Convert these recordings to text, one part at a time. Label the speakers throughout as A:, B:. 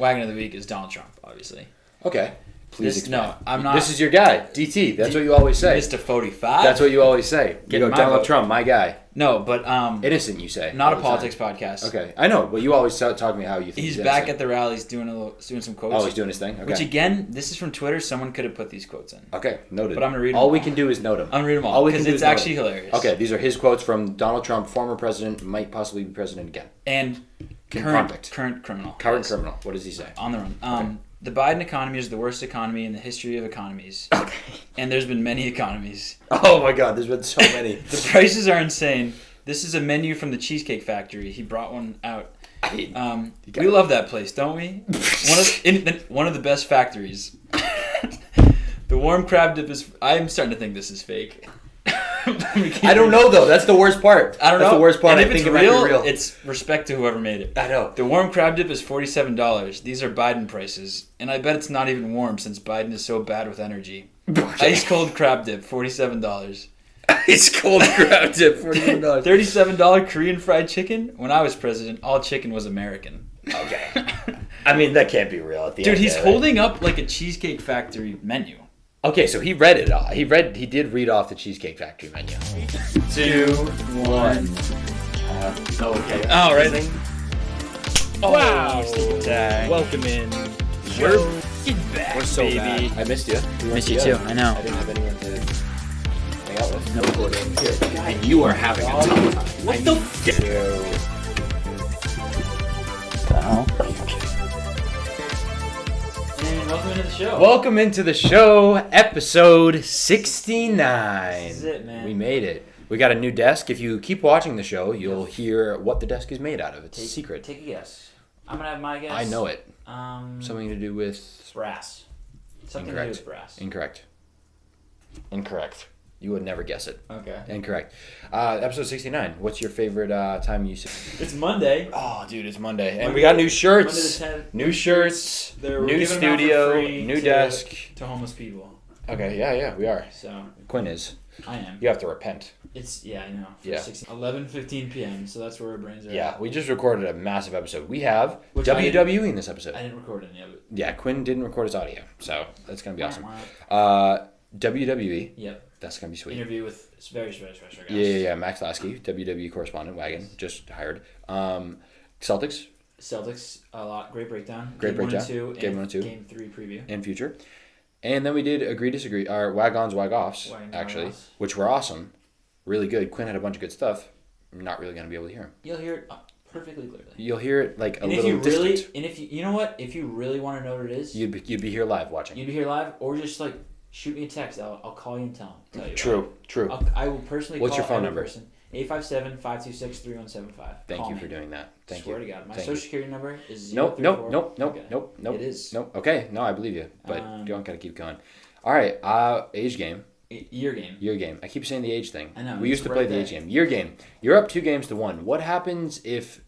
A: Wagon of the week is Donald Trump, obviously.
B: Okay. Please explain.
A: No, I'm not.
B: This is your guy, DT. That's what you always say.
A: Mr. 45.
B: That's what you always say. You go, Donald
A: vote.
B: Trump, my guy.
A: No, but
B: Innocent, you say.
A: not a politics podcast.
B: Okay, I know, but you always talk to me how you think
A: he's back at the rallies doing some quotes.
B: Oh, he's doing his thing. Okay.
A: Which again, this is from Twitter. Someone could have put these quotes in.
B: Okay, noted.
A: But I'm gonna read them
B: all we can do is note them.
A: I'm gonna read them all because it's actually hilarious.
B: Okay, these are his quotes from Donald Trump, former president, might possibly be president again.
A: And
B: Convict.
A: current criminal.
B: Current criminal. What does he say?
A: On the run.
B: Okay.
A: The Biden economy is the worst economy in the history of economies.
B: Okay.
A: And there's been many economies.
B: Oh my God, there's been so many.
A: The prices are insane. This is a menu from the Cheesecake Factory. He brought one out. We love that place, don't we? One of the best factories. The warm crab dip is... I'm starting to think this is fake.
B: I don't know, though. That's the worst part.
A: I don't know.
B: That's the worst part.
A: And
B: I
A: if
B: think
A: it's
B: it might be real.
A: It's respect to whoever made it.
B: I know.
A: The warm crab dip is $47. These are Biden prices. And I bet it's not even warm since Biden is so bad with energy. Ice cold crab dip, $47.
B: Ice cold crab dip, $47.
A: $37 Korean fried chicken? When I was president, all chicken was American.
B: Okay. I mean, that can't be real at the end.
A: Dude, he's holding up like a Cheesecake Factory menu.
B: Okay, so he read it all. He did read off the Cheesecake Factory menu.
A: 2, 1.
B: Okay.
A: Oh, right.
B: Wow.
A: Sneak attack.
C: Welcome in.
A: We're back,
B: We're so
A: baby.
B: bad. I missed you.
A: Missed you too, I know.
B: I didn't have anyone to hang out with.
A: No recording.
B: And you are having a tough time.
A: What the f***? And welcome into the show.
B: Welcome into the show, episode 69.
A: This is it, man.
B: We made it. We got a new desk. If you keep watching the show, you'll hear what the desk is made out of. It's a secret.
A: Take a guess. I'm going to have my guess.
B: I know it.
A: Something
B: to do with...
A: brass. Something
B: Incorrect.
A: to do with brass.
B: Incorrect. You would never guess it.
A: Okay.
B: Incorrect. Episode 69. What's your favorite time you see?
A: It's Monday.
B: Oh, dude, it's Monday. And we got new shirts.
A: Monday the 10th.
B: New shirts.
A: We're
B: New
A: giving them out for
B: studio.
A: free
B: New desk.
A: to homeless people.
B: Okay, yeah, we are.
A: So
B: Quinn is.
A: I am.
B: You have to repent.
A: It's I know.
B: Yeah.
A: 11:15 p.m. So that's where our brains are.
B: Yeah, we just recorded a massive episode. We have
A: Which
B: WWE in this episode.
A: I didn't record any of it.
B: Yeah, Quinn didn't record his audio, so that's gonna be awesome.
A: Wow.
B: WWE.
A: Yep.
B: That's gonna be sweet.
A: Interview with very special guest.
B: Yeah. Max Lasky, WWE correspondent, Wagon, just hired. Celtics.
A: Celtics, a lot. Great breakdown.
B: Great
A: Game
B: breakdown.
A: 1 and 2.
B: Game 1 and 2.
A: Game 3 preview.
B: And future. And then we did Agree Disagree, our WagOns, WagOFFs,
A: WagOns,
B: actually,
A: WagOFFs.
B: which were awesome. Really good. Quinn had a bunch of good stuff. I'm not really going to be able to hear him.
A: You'll hear it perfectly clearly.
B: You'll hear it like a
A: And
B: little distant.
A: If you know what? If you really want to know what it is,
B: You'd be here live watching.
A: you'd be here live, or just like shoot me a text. I'll call you and tell you.
B: True.
A: I will personally
B: What's
A: call
B: your phone
A: every
B: number?
A: person. 857-526-3175.
B: Thank you for doing that. Thank
A: Swear
B: you.
A: to God. My
B: Thank
A: social
B: you.
A: security number is
B: Nope.
A: 034.
B: Nope.
A: It is.
B: Nope. Okay. No, I believe you, but you don't got to keep going. All right. Age game.
A: Year game.
B: Year game. I keep saying the age thing.
A: I know.
B: We used to play the age game. Year game. You're up 2-1. What happens if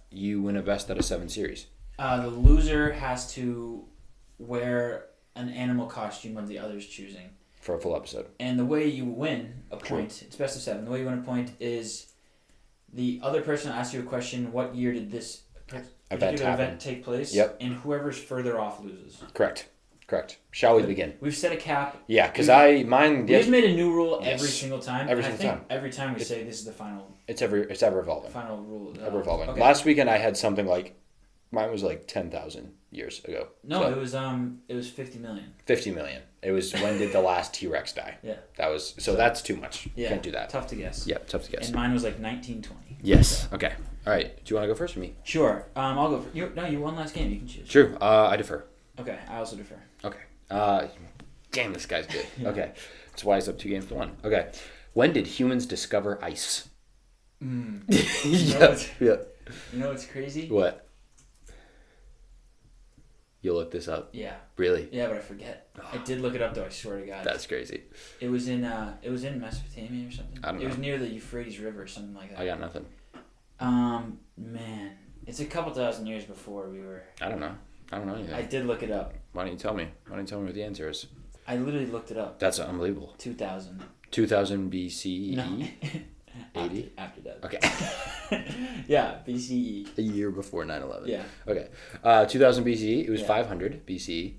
B: you win a best out of 7 series?
A: The loser has to wear an animal costume of the other's choosing.
B: For a full episode.
A: And the way you win a point, it's best of 7. The way you win a point is the other person asks you a question, what year did this particular event take place?
B: Yep.
A: And whoever's further off loses.
B: Correct. Shall we begin?
A: We've set a cap.
B: Yeah, because
A: We've made a new rule every
B: Yes.
A: single time.
B: Every
A: and
B: single
A: I think every time we say this is the final
B: It's ever evolving.
A: rule.
B: Ever evolving.
A: Okay.
B: Last weekend I had something like, mine was like 10,000 years ago.
A: No,
B: So,
A: it was 50 million.
B: 50 million. It was when did the last T-Rex die?
A: Yeah.
B: That was that's too much.
A: Yeah.
B: Can't do that.
A: Tough to guess.
B: Yeah, tough to guess.
A: And mine was like 1920.
B: Yes. Okay. All right. Do you want to go first or me?
A: Sure. I'll go for you. No, you won last game. You can choose.
B: True. I defer.
A: Okay. I also defer.
B: Okay. Damn, this guy's good.
A: Yeah.
B: Okay. That's why he's up 2-1. Okay. When did humans discover ice?
A: Yeah.
B: Yeah.
A: You know what's crazy?
B: What? You'll look this up.
A: Yeah.
B: Really?
A: Yeah, but I forget. I did look it up though. I swear to God.
B: That's crazy.
A: It was in Mesopotamia or something.
B: I don't
A: It was
B: know.
A: near the Euphrates River or something like that.
B: I got nothing.
A: Man, it's a couple thousand years before we were.
B: I don't know anything.
A: I did look it up.
B: Why don't you tell me? Why don't you tell me what the answer is?
A: I literally looked it up.
B: That's unbelievable.
A: 2000.
B: 2000 BCE?
A: No.
B: 80?
A: After that.
B: Okay.
A: Yeah, BCE.
B: A year before 9/11.
A: Yeah.
B: Okay. 2000 BCE. It was 500 BCE.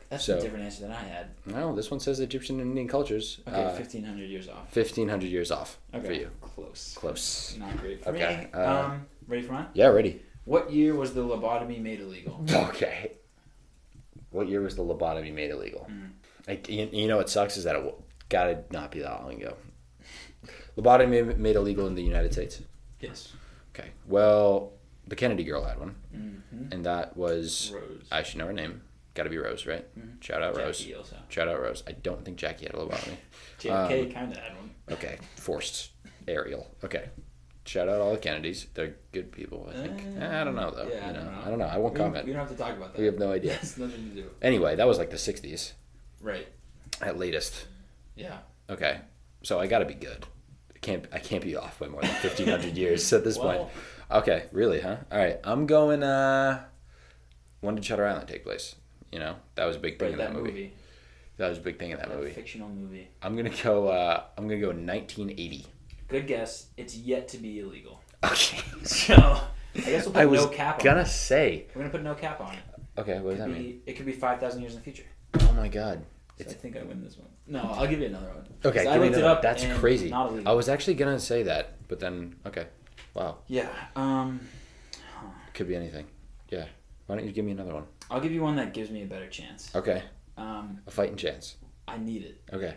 A: That's a different answer than I had.
B: No, this one says Egyptian and Indian cultures.
A: Okay, 1,500 years off.
B: 1,500 years off for you.
A: Close. Not great for me. Ready for mine?
B: Yeah, ready.
A: What year was the lobotomy made illegal?
B: Okay. What year was the lobotomy made illegal? You know what sucks is that it gotta not be that long ago. Lobotomy made illegal in the United States?
A: Yes.
B: Okay. Well, the Kennedy girl had one. And that was...
A: Rose.
B: I should know her name. Gotta be Rose, right? Shout out Rose.
A: Jackie also.
B: Shout out Rose. I don't think Jackie had a lobotomy.
A: JFK kind of had one.
B: Okay. Forced. Ariel. Okay. Shout out all the Kennedys. They're good people, I think. I don't know, though.
A: Yeah,
B: I don't know. I won't comment.
A: We don't have to talk about that.
B: We have no idea.
A: It's nothing to do.
B: Anyway, that was like the 60s.
A: Right.
B: At latest.
A: Yeah.
B: Okay. So I gotta be good. I can't be off by more than 1,500 years at this point. Okay. Really, huh? All right. I'm going, when did Shutter Island take place? You know, that was a big thing in that movie. That was a big thing in that movie.
A: Fictional movie.
B: I'm gonna go 1980.
A: Good guess. It's yet to be illegal.
B: Okay.
A: So I guess we'll put no cap on it.
B: We're gonna
A: put no cap on it.
B: Okay, what does that mean?
A: It could be 5,000 years in the future.
B: Oh my god.
A: So I think I win this one. No, I'll give you another one.
B: Okay,
A: I looked it up.
B: That's
A: and
B: crazy.
A: Not illegal.
B: I was actually gonna say that, but then okay. Wow.
A: Yeah.
B: Could be anything. Yeah. Why don't you give me another one?
A: I'll give you one that gives me a better chance.
B: Okay. A fighting chance.
A: I need it.
B: Okay.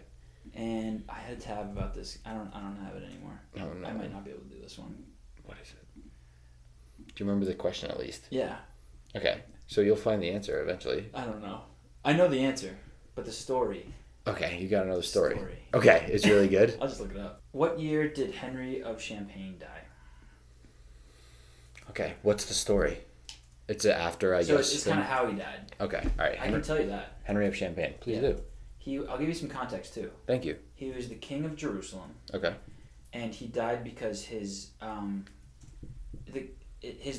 A: And I had a tab about this. I don't have it anymore.
B: Oh, no.
A: I might not be able to do this one.
B: What is it? Do you remember the question at least?
A: Yeah.
B: Okay. So you'll find the answer eventually.
A: I don't know. I know the answer, but the story.
B: Okay, you gotta know the story. Okay, it's really good.
A: I'll just look it up. What year did Henry of Champagne die?
B: Okay, what's the story? It's after, I guess.
A: So it's kind of how he died.
B: Okay, all right.
A: I can tell you that.
B: Henry of Champagne. Please do.
A: I'll give you some context too.
B: Thank you.
A: He was the king of Jerusalem.
B: Okay.
A: And he died because his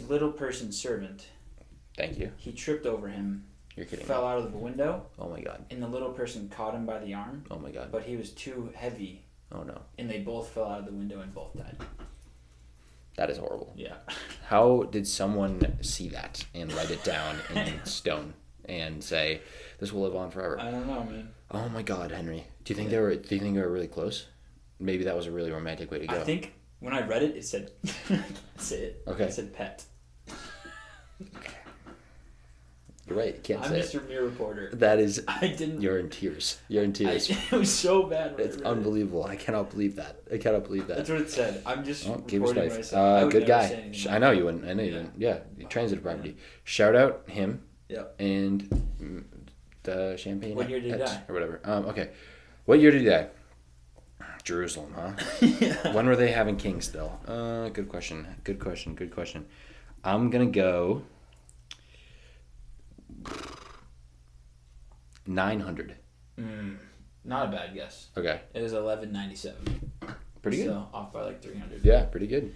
A: little person servant.
B: Thank you.
A: He tripped over him.
B: You're kidding.
A: Fell out of the window.
B: Oh my god.
A: And the little person caught him by the arm.
B: Oh my god.
A: But he was too heavy.
B: Oh no.
A: And they both fell out of the window and both died.
B: That is horrible.
A: Yeah.
B: How did someone see that and write it down in stone and say, "This will live on forever"?
A: I don't know, man.
B: Oh my God, Henry. Do you think they were really close? Maybe that was a really romantic way to go.
A: I think when I read it, it said, say it.
B: Okay.
A: It said pet.
B: Okay. You're right. You can't say it.
A: I'm Mr. Mir Reporter.
B: That is.
A: I didn't.
B: You're in tears. You're in tears.
A: It was so bad.
B: It's unbelievable. I cannot believe that.
A: That's what it said. I'm just
B: give us
A: reporting
B: life.
A: what I said.
B: Good guy. I know you wouldn't. I know you didn't. Yeah. Transitive property. Shout out him.
A: Yep.
B: And the champagne.
A: What year did he die?
B: Or whatever. Okay. What year did he die? Jerusalem, huh?
A: Yeah.
B: When were they having kings still? Good question. I'm gonna go 900.
A: Not a bad guess.
B: Okay.
A: It was 1197.
B: Pretty good.
A: So off by like 300.
B: Yeah, pretty good.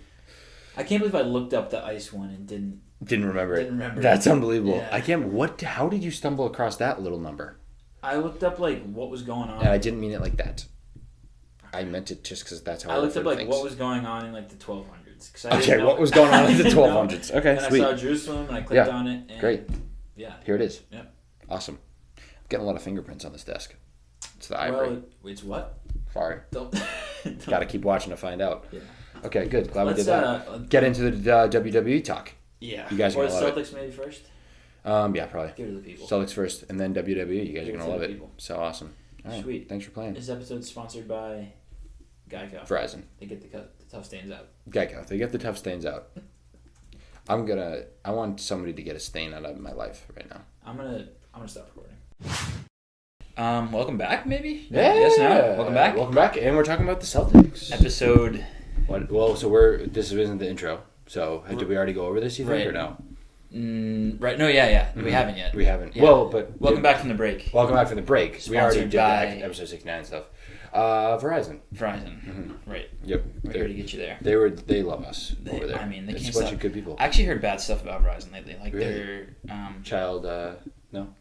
A: I can't believe I looked up the ice one and
B: didn't remember it.
A: Remember
B: That's unbelievable.
A: Yeah.
B: How did you stumble across that little number?
A: I looked up like what was going on.
B: And I didn't mean it like that. I meant it just because that's how I
A: looked up like
B: things.
A: what was going on in like the 1200s.
B: Okay, what was going on in the 1200s? Okay,
A: and
B: sweet.
A: I saw Jerusalem and I clicked on it. And
B: great.
A: Yeah.
B: Here it is.
A: Yep.
B: Awesome. I'm getting a lot of fingerprints on this desk. It's the ivory.
A: Well, it's what?
B: Sorry.
A: Don't.
B: Got to keep watching to find out.
A: Yeah.
B: Okay, good. Glad we did that. Get into the WWE talk.
A: Yeah.
B: You guys are going to love
A: Celtics maybe first?
B: Yeah, probably.
A: Give it to the people.
B: Celtics first, and then WWE. You guys are going to love it.
A: People.
B: So awesome. All right.
A: Sweet.
B: Thanks for playing.
A: This episode is sponsored by Geico.
B: Verizon.
A: They get the tough stains out.
B: Geico. They get the tough stains out. I want somebody to get a stain out of my life right now.
A: I'm gonna stop recording. Welcome back, maybe?
B: Yeah.
A: Yes, no. Welcome back.
B: Welcome back, and we're talking about the Celtics.
A: Episode.
B: What? Well, so this isn't the intro. So did we already go over this? You think,
A: right.
B: or no?
A: Right. No. Yeah. Mm-hmm. We haven't yet.
B: We haven't.
A: Yeah.
B: Well, but
A: welcome back from the break.
B: Welcome back from the break.
A: Sponsored
B: we already did
A: by
B: episode 69 stuff. Verizon.
A: Mm-hmm. Right.
B: Yep.
A: We're here to get you there.
B: They love us over there.
A: I mean, they
B: it's
A: can't
B: a bunch
A: stop.
B: of good people.
A: I actually heard bad stuff about Verizon lately. Like
B: really?
A: their
B: child. No.
A: No.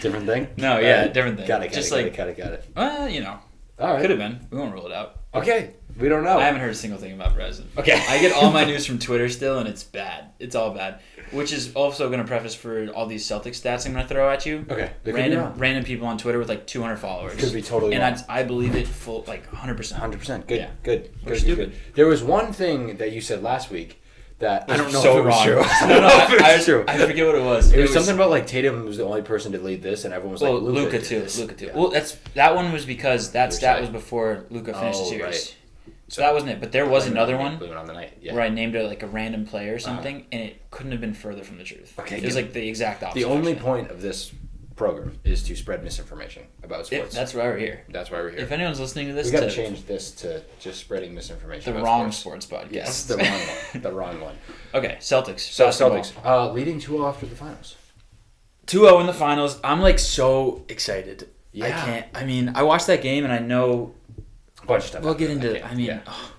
B: Different thing.
A: No. Yeah. Different thing.
B: Got it. Well,
A: All right. Could have been. We won't rule it out.
B: Okay, we don't know.
A: I haven't heard a single thing about Brezin.
B: Okay.
A: I get all my news from Twitter still, and it's bad. It's all bad. Which is also going to preface for all these Celtics stats I'm going to throw at you.
B: Okay.
A: Random people on Twitter with like 200 followers.
B: Could be totally wrong.
A: And I believe it full, like 100%.
B: 100%. Good.
A: Yeah.
B: Good.
A: We're stupid.
B: There was one thing that you said last week that I don't know
A: so
B: if it was
A: wrong.
B: true.
A: I
B: true.
A: I forget what it was.
B: It was something about like Tatum was the only person to lead this, and everyone was like,
A: Luka too.
B: Yeah.
A: Well, that one was because that stat was before Luka finished the series.
B: Right.
A: So that wasn't it. But there was another one
B: on the night. Yeah.
A: where I named it like a random player or something, and it couldn't have been further from the truth.
B: Okay,
A: it was like the exact opposite.
B: The only point of this program is to spread misinformation about sports.
A: That's why we're here.
B: That's why we're here.
A: If anyone's listening to this,
B: we got to change this to just spreading misinformation.
A: The
B: about
A: wrong sports podcast.
B: Yes, the wrong one. The wrong one.
A: Okay, Celtics.
B: So Celtics leading 2-0 after the finals.
A: 2-0 in the finals. I'm like so excited.
B: Yeah.
A: I watched that game and I know.
B: A bunch of stuff.
A: We'll get into it.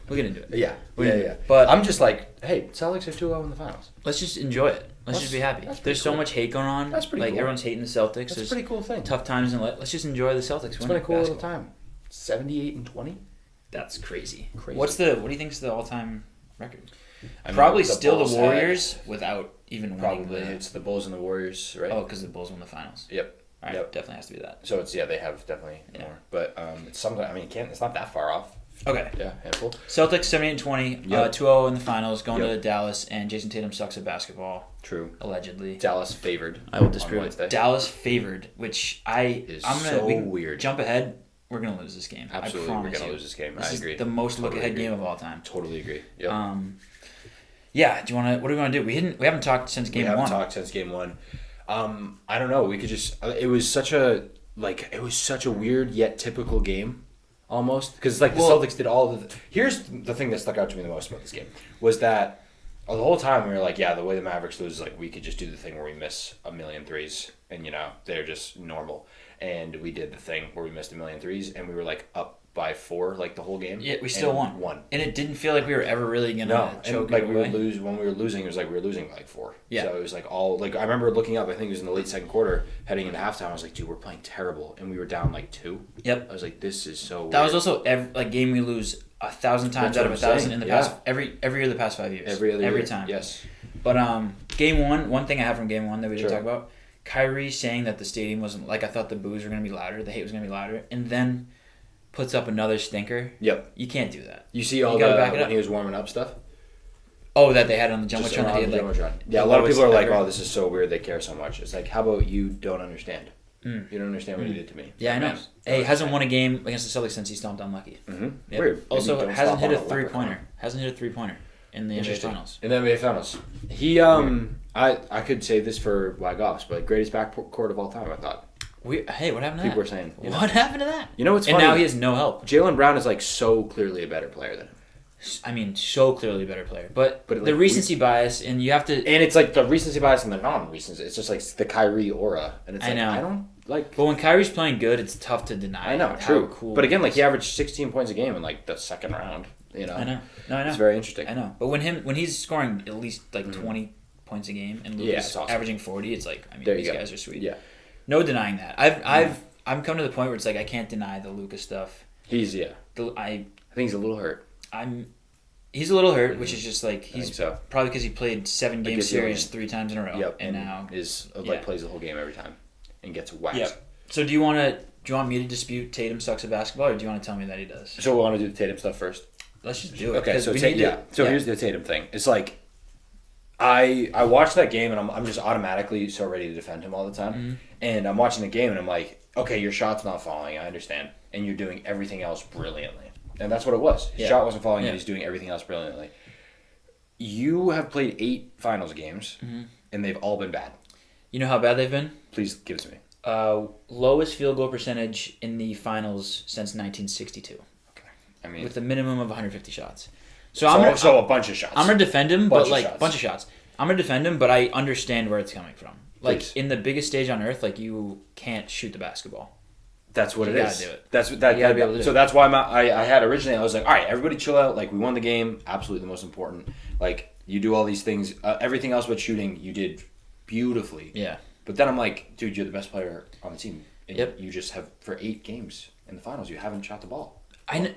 A: We'll get into it.
B: Yeah.
A: But
B: I'm just like, hey, Celtics are 2-0 in the finals.
A: Let's just enjoy it. Let's just be happy. There's so much hate going on.
B: That's pretty cool.
A: Everyone's hating the Celtics.
B: That's a pretty cool thing.
A: Tough times in life. Let's just enjoy the Celtics.
B: It's been a cool little time. 78-20.
A: That's crazy.
B: Crazy.
A: What do you think is the all-time record?
B: I mean,
A: Probably
B: the
A: still
B: Bulls
A: the Warriors without even winning.
B: Probably it's the Bulls and the Warriors, right?
A: Oh, because the Bulls won the finals.
B: Yep.
A: All right, definitely has to be that.
B: So they have definitely more, but it's something. I mean, it's not that far off.
A: Okay.
B: Yeah, handful.
A: Celtics 78-20, 2-0 in the finals, going to Dallas, and Jayson Tatum sucks at basketball.
B: True.
A: Allegedly.
B: Dallas favored.
A: I will disprove it. Dallas favored, which I'm gonna
B: weird.
A: Jump ahead. We're gonna lose this game.
B: Absolutely, we're gonna lose this game.
A: This
B: I agree.
A: Is the most look-ahead game of all time.
B: Totally agree. Yep.
A: Yeah. Do you want to? What do we want to do? We haven't talked since game one.
B: We haven't talked since game one. I don't know. We could just. It was such a weird yet typical game, almost because the Celtics did all of the. Here's the thing that stuck out to me the most about this game was that the whole time we were like, yeah, the way the Mavericks lose, like we could just do the thing where we miss a million threes, and they're just normal. And we did the thing where we missed a million threes, and we were like up by 4 like the whole game.
A: Yeah, we still won. And it didn't feel like we were ever really gonna choke
B: and
A: it away.
B: When we were losing, it was like we were losing by like 4.
A: Yeah.
B: So it was like I remember looking up. I think it was in the late second quarter, heading into halftime. I was like, dude, we're playing terrible, and we were down like 2.
A: Yep.
B: I was like, this is so.
A: That
B: weird.
A: was also game we lose 1,000 times
B: That's
A: out of
B: what I'm
A: 1,000
B: saying.
A: in the
B: Yeah.
A: past every year the past 5 years.
B: Every
A: time.
B: Yes.
A: But game one thing I have from game one that we didn't
B: Sure.
A: talk about, Kyrie saying that the stadium wasn't like I thought the boos were gonna be louder, the hate was gonna be louder, and then puts up another stinker.
B: Yep.
A: You can't do that.
B: You see all when he was warming up stuff.
A: Oh, that they had on the Jumbotron. That he had,
B: yeah, a lot of people are like, "Oh, this is so weird. They care so much." It's like, how about you don't understand? You don't understand what he did to me.
A: Yeah, I know. Hey, hasn't won a game against the Celtics since he stomped Unlucky.
B: Mm-hmm.
A: Yep.
B: Weird.
A: Also, hasn't hit a 3-pointer in the NBA Finals.
B: In the NBA Finals, he I could say this for WagOFFs, but greatest backcourt of all time. I thought.
A: Hey, what happened to that?
B: People were saying.
A: What happened to that?
B: You know what's funny?
A: And now he has no help.
B: Jaylen Brown is like so clearly a better player than him.
A: I mean, so clearly a better player. But the recency bias, and you have to...
B: And it's like the recency bias and the non-recency. It's just like the Kyrie aura. And it's
A: I know.
B: I don't like...
A: But when Kyrie's playing good, it's tough to deny.
B: I know, true. Cool but again, he averaged 16 points a game in like the second round. I know.
A: No, I know.
B: It's very interesting.
A: I know. But when he's scoring at least 20 points a game and Luka's
B: awesome.
A: Averaging 40, it's like, these guys are sweet.
B: Yeah.
A: No denying that. I'm come to the point where it's like I can't deny the Luka stuff.
B: I think he's a little hurt.
A: He's a little hurt, which is just like he's
B: so.
A: Probably because he played 7-game series 3 times in a row.
B: Yep.
A: And now
B: plays the whole game every time and gets whacked.
A: Yep. So do you want me to dispute Tatum sucks at basketball, or do you want to tell me that he does?
B: So we want to do the Tatum stuff first.
A: Let's just do it.
B: Okay. So here's the Tatum thing. It's like I watched that game and I'm just automatically so ready to defend him all the time.
A: Mm-hmm.
B: And I'm watching the game and I'm like, okay, your shot's not falling. I understand, and you're doing everything else brilliantly. And that's what it was. His shot wasn't falling, and he's doing everything else brilliantly. You have played 8 finals games, and they've all been bad.
A: You know how bad they've been?
B: Please give it to me.
A: Lowest field goal percentage in the finals since 1962.
B: Okay. I mean,
A: with a minimum of 150 shots.
B: So a bunch of shots.
A: I'm going to defend him,
B: bunch
A: of shots. I'm going to defend him, but I understand where it's coming from. Like,
B: Please.
A: in the biggest stage on earth, like, you can't shoot the basketball.
B: That's what
A: you
B: it
A: is.
B: You
A: gotta do it.
B: So that's why I had originally, I was like, all right, everybody chill out. Like, we won the game. Absolutely the most important. Like, you do all these things. Everything else but shooting, you did beautifully.
A: Yeah.
B: But then I'm like, dude, you're the best player on the team. And
A: Yep.
B: you just have, for 8 games in the finals, you haven't shot the ball.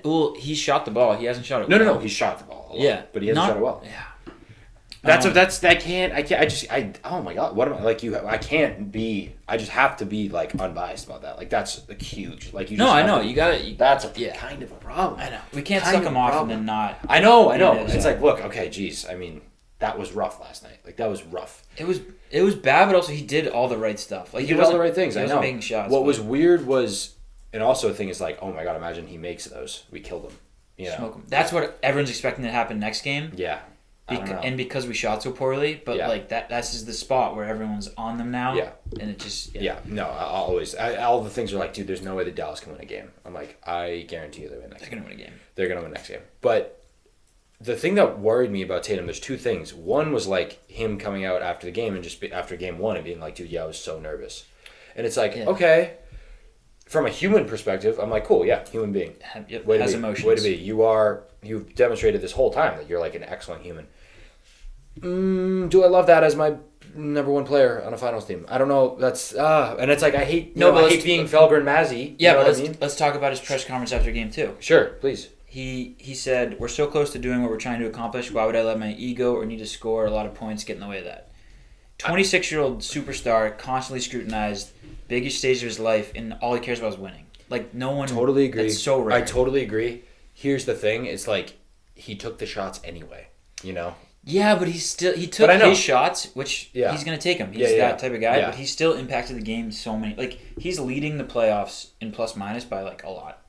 A: Well, he shot the ball. He hasn't shot it.
B: No. He shot the ball. But he hasn't shot it well.
A: Yeah.
B: Oh my God, what am I like? I just have to be like unbiased about that. Like that's like huge. Like you. Just
A: I know.
B: That's kind of a problem.
A: I know. We can't suck him off and then not.
B: I know. It's like, look, okay, geez. I mean, that was rough last night. Like that was rough.
A: It was bad, but also he did all the right stuff. Like
B: he did all the right things.
A: He wasn't making shots.
B: What was weird was, and also the thing is like, oh my God, imagine he makes those. We killed him.
A: Smoke him. That's what everyone's expecting to happen next game.
B: Yeah.
A: And because we shot so poorly, but like that's just the spot where everyone's on them now.
B: Yeah.
A: And it just
B: No, all the things are like, dude, there's no way that Dallas can win a game. I'm like, I guarantee you they're gonna win a game. They're gonna win next game. But the thing that worried me about Tatum, there's two things. One was like him coming out after the game and just after game one and being like, dude, I was so nervous. And it's like, okay, from a human perspective, I'm like, cool, human being.
A: Has emotions.
B: Way to be. You've demonstrated this whole time that you're like an excellent human. Do I love that as my number one player on a finals team? I don't know. That's and it's like I hate being Felger and Mazzy.
A: Yeah, but let's talk about his press conference after game 2.
B: Sure, please.
A: He said, "We're so close to doing what we're trying to accomplish. Why would I let my ego or need to score a lot of points get in the way of that?" 26-year-old superstar, constantly scrutinized, biggest stage of his life, and all he cares about is winning. Like no one.
B: Totally agree.
A: That's so rare.
B: I totally agree. Here's the thing: it's like he took the shots anyway.
A: Yeah, but he took his shots, which he's going to take them. He's that type of guy, but he still impacted the game so many. Like, he's leading the playoffs in plus-minus by, like, a lot.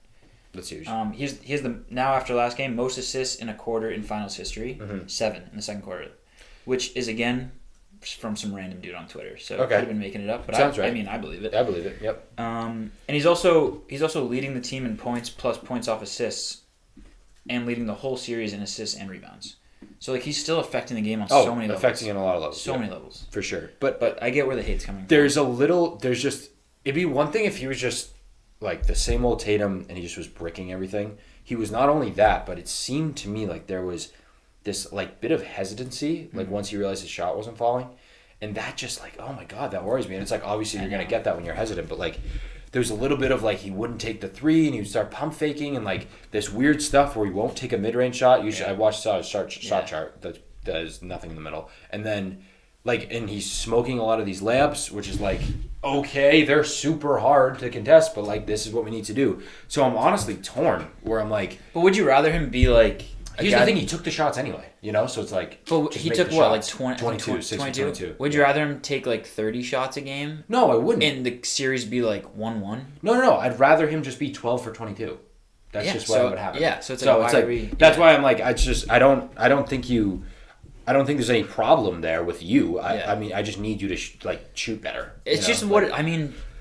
B: That's huge.
A: He's now, after last game, most assists in a quarter in finals history. 7 in the second quarter. Which is, again, from some random dude on Twitter. So, could have been making it up. But
B: Sounds right.
A: I mean, I believe it.
B: I believe it, yep.
A: And he's also leading the team in points plus points off assists and leading the whole series in assists and rebounds. So, like, he's still affecting the game on so many levels.
B: Affecting in a lot of levels.
A: So many levels.
B: For sure.
A: But I get where the hate's coming from.
B: It'd be one thing if he was just, like, the same old Tatum and he just was bricking everything. He was not only that, but it seemed to me like there was this, like, bit of hesitancy, like, once he realized his shot wasn't falling. And that just, like, oh, my God, that worries me. And it's like, obviously, you're going to get that when you're hesitant, but, like, there's a little bit of, like, he wouldn't take the 3 and he would start pump faking and, like, this weird stuff where he won't take a mid-range shot. Usually, I saw his shot chart that does nothing in the middle. And then, like, and he's smoking a lot of these layups, which is, like, okay, they're super hard to contest, but, like, this is what we need to do. So I'm honestly torn where I'm like...
A: But would you rather him be, like...
B: Here's the thing, he took the shots anyway, so it's like...
A: But he took what, like 22? Would you rather him take like 30 shots a game?
B: No, I wouldn't.
A: And the series be like 1-1?
B: No. I'd rather him just be 12 for 22. That's just what would happen.
A: Yeah, so it's like...
B: That's why I'm like, I don't think there's any problem there with you. I mean, I just need you to shoot better.
A: It's just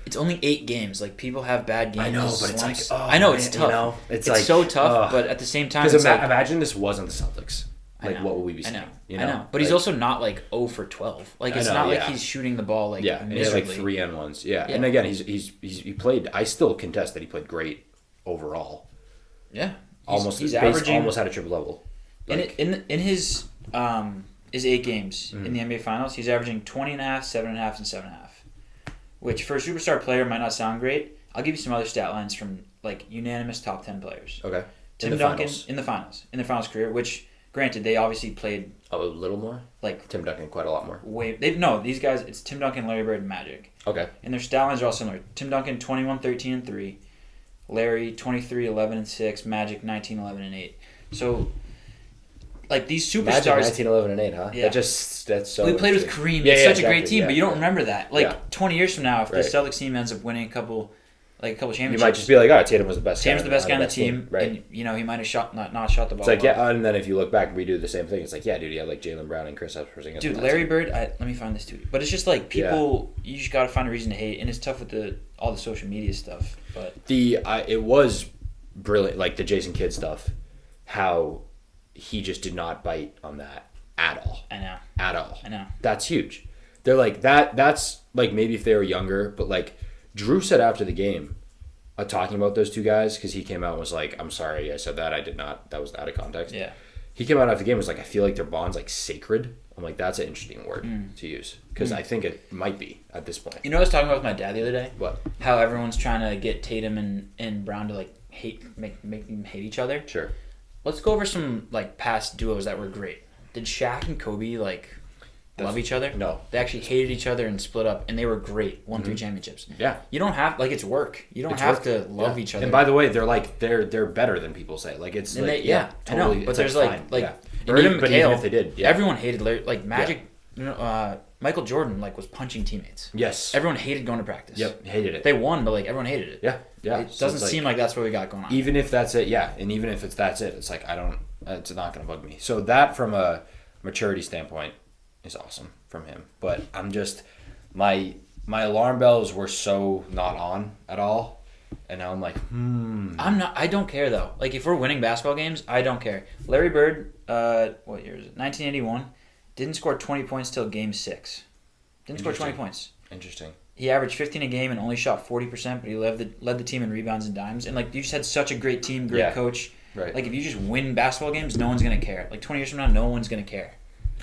A: it's only 8 games. Like, people have bad games.
B: I know, but it's like...
A: I know, it's tough. It's like, so tough, but at the same time...
B: Because imagine this wasn't the Celtics. Like, what would we be saying?
A: I know. But he's also not, like, 0 for 12. Like, it's not like he's shooting the ball, like,
B: miserably. Yeah, and he had, like, 3 N1s. Yeah, and again, he played... I still contest that he played great overall.
A: Yeah.
B: He's averaging... Almost had a triple-double.
A: Like, in his 8 games in the NBA Finals, he's averaging 20.5, 7.5, and 7.5. Which, for a superstar player, might not sound great. I'll give you some other stat lines from, like, unanimous top 10 players.
B: Okay.
A: Tim Duncan in the finals career, which, granted, they obviously played...
B: A little more?
A: Like...
B: Tim Duncan quite a lot more.
A: These guys, it's Tim Duncan, Larry Bird, and Magic.
B: Okay.
A: And their stat lines are all similar. Tim Duncan, 21, 13, and 3. Larry, 23, 11, and 6. Magic, 19, 11, and 8. So... Like, these superstars...
B: Magic 19, 11, and 8, huh?
A: Yeah.
B: That's so...
A: We played with Kareem. It's such a great team, but you don't remember that. Like, 20 years from now, if the Celtics team ends up winning a couple championships...
B: You might just be like, Tatum was the best guy.
A: Tatum's the best guy on the team. Right. And, he might have not shot the ball.
B: It's like, and then if you look back and we do the same thing, it's like, dude, he had, like, Jaylen Brown and Chris Porzingis.
A: Dude, Larry Bird... let me find this dude. But it's just, like, people... You just got to find a reason to hate. And it's tough with all the social media stuff. But
B: it was brilliant, like, the Jayson Kidd stuff, how... He just did not bite on that at all.
A: I know.
B: At all.
A: I know.
B: That's huge. They're like, that's, like, maybe if they were younger, but, like, Drew said after the game, talking about those two guys, because he came out and was like, I'm sorry, I said that, I did not, that was out of context.
A: Yeah.
B: He came out after the game and was like, I feel like their bond's, like, sacred. I'm like, that's an interesting word to use, because I think it might be at this point.
A: You know what I was talking about with my dad the other day?
B: What?
A: How everyone's trying to get Tatum and Brown to, like, make them hate each other.
B: Sure.
A: Let's go over some like past duos that were great. Did Shaq and Kobe love each other?
B: No.
A: They actually hated each other and split up, and they were great. Won 3 championships.
B: Yeah.
A: You don't have it's work. You don't have to love each other.
B: And by the way, they're better than people say. Like it's
A: and
B: like
A: I know. But there's Bird and
B: but
A: McHale,
B: even if they did,
A: everyone hated Magic. Michael Jordan was punching teammates.
B: Yes.
A: Everyone hated going to practice.
B: Yep, hated it.
A: They won, but everyone hated it.
B: Yeah, yeah.
A: It doesn't seem like that's what we got going on.
B: Even if that's it, yeah, and even if that's it, it's like it's not gonna bug me. So that from a maturity standpoint is awesome from him. But I'm just my alarm bells were so not on at all, and now I'm like,
A: I don't care though. If we're winning basketball games, I don't care. Larry Bird, what year is it? 1981. Didn't score 20 points till Game 6. Didn't score 20 points.
B: Interesting.
A: He averaged 15 a game and only shot 40%, but he led the team in rebounds and dimes. And you just had such a great team, great coach.
B: Right.
A: If you just win basketball games, no one's gonna care. 20 years from now, no one's gonna care.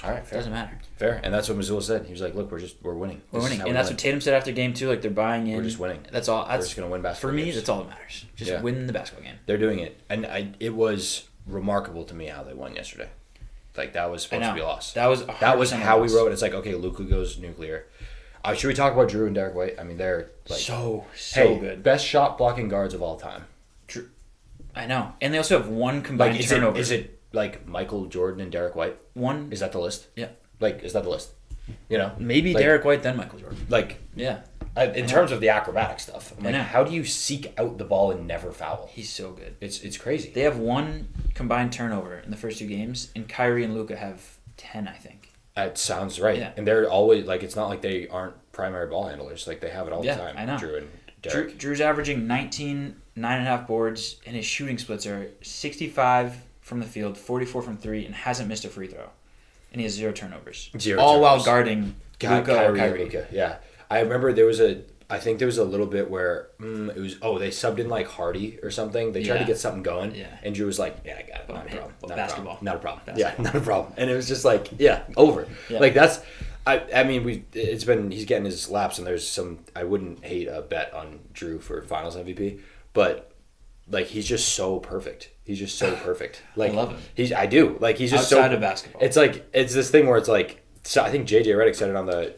B: All right, fair.
A: It doesn't matter.
B: Fair, and that's what Missoula said. He was like, "Look, we're winning.
A: We're winning," and that's what Tatum said after Game 2. They're buying in.
B: We're just winning.
A: That's all.
B: We're just gonna win basketball.
A: For me,
B: games.
A: that's all that matters. Just win the basketball game.
B: They're doing it, and it was remarkable to me how they won yesterday. That was supposed to be a loss.
A: That was
B: how we wrote it. It's like, okay, Luka goes nuclear. Should we talk about Drew and Derek White? I mean, they're
A: so good.
B: Best shot blocking guards of all time.
A: Drew, I know, and they also have one combined turnover.
B: Is it Michael Jordan and Derek White?
A: One.
B: Is that the list?
A: Yeah.
B: Is that the list?
A: Maybe Derek White then Michael Jordan.
B: Yeah. In terms of the acrobatic stuff, I'm how do you seek out the ball and never foul?
A: He's so good.
B: It's crazy.
A: They have one combined turnover in the first 2 games, and Kyrie and Luka have 10, I think.
B: That sounds right.
A: Yeah.
B: And they're always it's not like they aren't primary ball handlers. They have it all the time.
A: I know.
B: Drew and Derek.
A: Drew's averaging 19, 9.5 boards, and his shooting splits are 65 from the field, 44 from 3, and hasn't missed a free throw. And he has 0 turnovers.
B: All
A: while guarding
B: Kyrie. Luka. Yeah. I remember there was a little bit where it was they subbed in Hardy or something. They tried to get something going, and Drew was like, "Yeah, I got it. Not a problem. Not a problem. Yeah, not a problem." And it was just over. Yeah. That's. I mean, he's getting his laps, and there's some. I wouldn't hate a bet on Drew for Finals MVP, but he's just so perfect. He's just so perfect.
A: I love him.
B: I do. He's just
A: outside of basketball.
B: It's it's this thing where it's so I think JJ Redick said it on the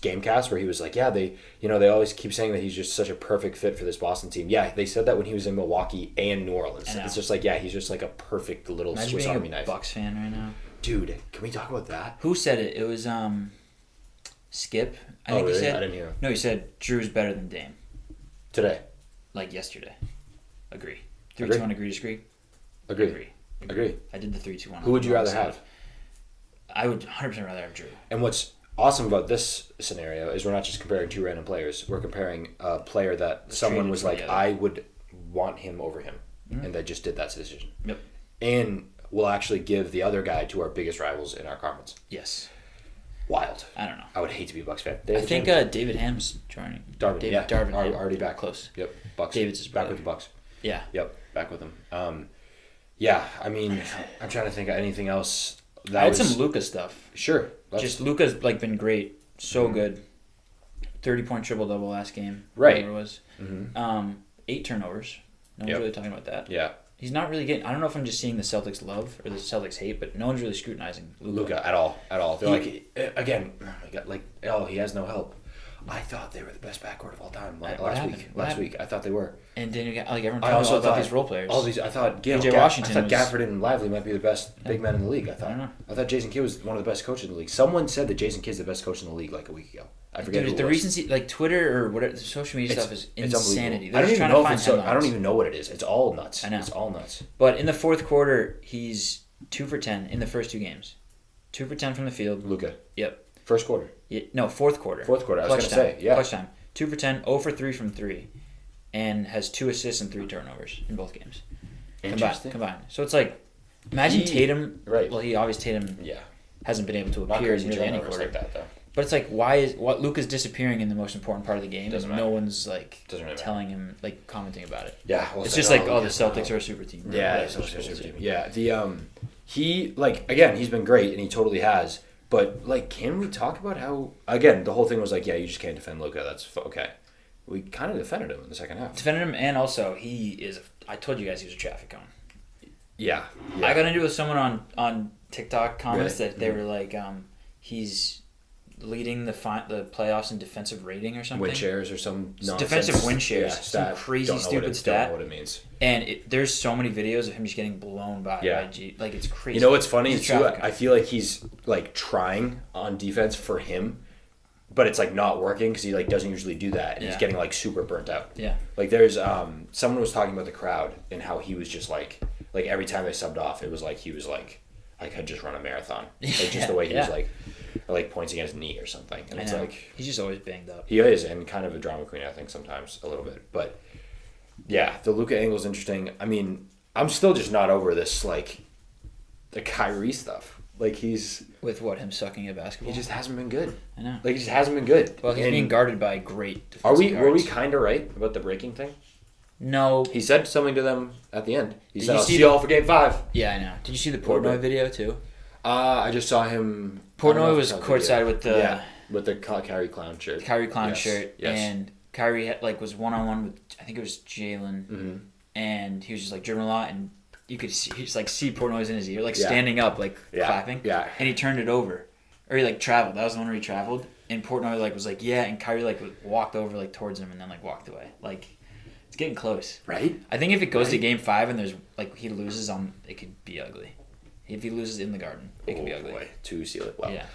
B: Gamecast where he was they always keep saying that he's just such a perfect fit for this Boston team. Yeah, they said that when he was in Milwaukee and New Orleans. It's just he's just a perfect little Swiss Army knife.
A: Bucks fan right now.
B: Dude, can we talk about that?
A: Who said it? It was Skip. I think
B: really?
A: He said.
B: I didn't hear him.
A: No, he said Drew's better than Dame.
B: Today.
A: Yesterday. Agree. 3-2-1 agree, disagree?
B: Agree.
A: I did the 3-2-1.
B: Who would you rather have?
A: I would 100% rather have Drew.
B: And what's awesome about this scenario is we're not just comparing 2 random players. We're comparing a player that someone was I would want him over him, and that just did that decision.
A: Yep.
B: And we'll actually give the other guy to our biggest rivals in our conference.
A: Yes.
B: Wild.
A: I don't know.
B: I would hate to be a Bucks fan.
A: I think David Ham's joining.
B: Darvin, already back.
A: Close.
B: Yep. Bucks.
A: David's his brother.
B: Back with the Bucks.
A: Yeah.
B: Yep. Back with them. Yeah. I mean, I'm trying to think of anything else.
A: I had some Luka stuff.
B: Sure.
A: Just Luka's been great. So good. 30-point triple-double last game.
B: Right.
A: Whatever it was. Mm-hmm. 8 turnovers. No one's really talking about that.
B: Yeah.
A: He's not really getting... I don't know if I'm just seeing the Celtics love or the Celtics hate, but no one's really scrutinizing
B: Luka at all. They're again, oh my God, he has no help. I thought they were the best backcourt of all time last week. I thought they were.
A: And then you got everyone talking about these role players.
B: I thought
A: Washington.
B: I thought Gafford and Lively might be the best big men in the league. I thought Jason Kidd was one of the best coaches in the league. Someone said that Jason Kidd's the best coach in the league a week ago. I forget who it was.
A: The recency, Twitter or whatever, the social media stuff is insanity.
B: I don't even know what it is. It's all nuts. I know. It's all nuts.
A: But in the fourth quarter, he's 2 for 10 in the first 2 games. 2 for 10 from the field.
B: Luka.
A: Yep.
B: First quarter.
A: Yeah, no, fourth quarter.
B: I was going to say, yeah.
A: Clutch time. 2 for 10, 0 for 3 from 3, and has 2 assists and 3 turnovers in both games.
B: Interesting.
A: Combined. So it's imagine Tatum.
B: Right.
A: Well, Tatum hasn't been able to appear in really any quarter.
B: Like that, though.
A: But it's why is Luka's disappearing in the most important part of the game?
B: Doesn't
A: and no one's
B: really
A: telling him, commenting about it.
B: Yeah. Well,
A: it's just the Celtics are a super team.
B: Yeah, the Celtics are a super team. Yeah. He again, he's been great, and he totally has. But can we talk about how the whole thing was you just can't defend Luka. That's okay. We kind of defended him in the second half.
A: Defended him, and also I told you guys he was a traffic cone.
B: Yeah.
A: I got into it with someone on TikTok comments that they were like, he's leading the playoffs in defensive rating or something.
B: Win shares or some nonsense.
A: Defensive win shares.
B: Yeah,
A: some crazy stupid stat.
B: Don't know what it means.
A: And there's so many videos of him just getting blown by G. Like, it's crazy.
B: You know what's funny too? I feel like he's like trying on defense for him, but it's like not working because he like doesn't usually do that, and he's getting like super burnt out.
A: Yeah.
B: Like there's someone was talking about the crowd and how he was just like every time they subbed off, it was like he was like had just run a marathon. Like just the way he was like points against his knee or something, and it's like
A: he's just always banged up.
B: He is, and kind of a drama queen, I think sometimes a little bit, but yeah, the Luka angle's interesting. I mean, I'm still just not over this like the Kyrie stuff. Like he's
A: with him sucking at basketball.
B: He just hasn't been good.
A: I know.
B: Like he just hasn't been good.
A: Well, he's being guarded by great defensive guards.
B: Were we kind of right about the breaking thing?
A: No.
B: He said something to them at the end. He said, "I'll see you all for Game 5."
A: Yeah, I know. Did you see the Portnoy video too?
B: I just saw him.
A: Portnoy was courtside with the
B: Kyrie clown shirt.
A: Shirt, and Kyrie was 1-on-1 with I think it was Jayson, and he was just like dribbling a lot, and you could see see Portnoy's in his ear, standing up, clapping.
B: Yeah.
A: And he turned it over, or he traveled. That was the one where he traveled, and Portnoy was yeah, and Kyrie walked over towards him and then walked away. It's getting close,
B: right?
A: I think if it goes to Game 5 and there's he loses it could be ugly. If he loses in the Garden, it could be ugly.
B: Boy, to seal it well.
A: Yeah.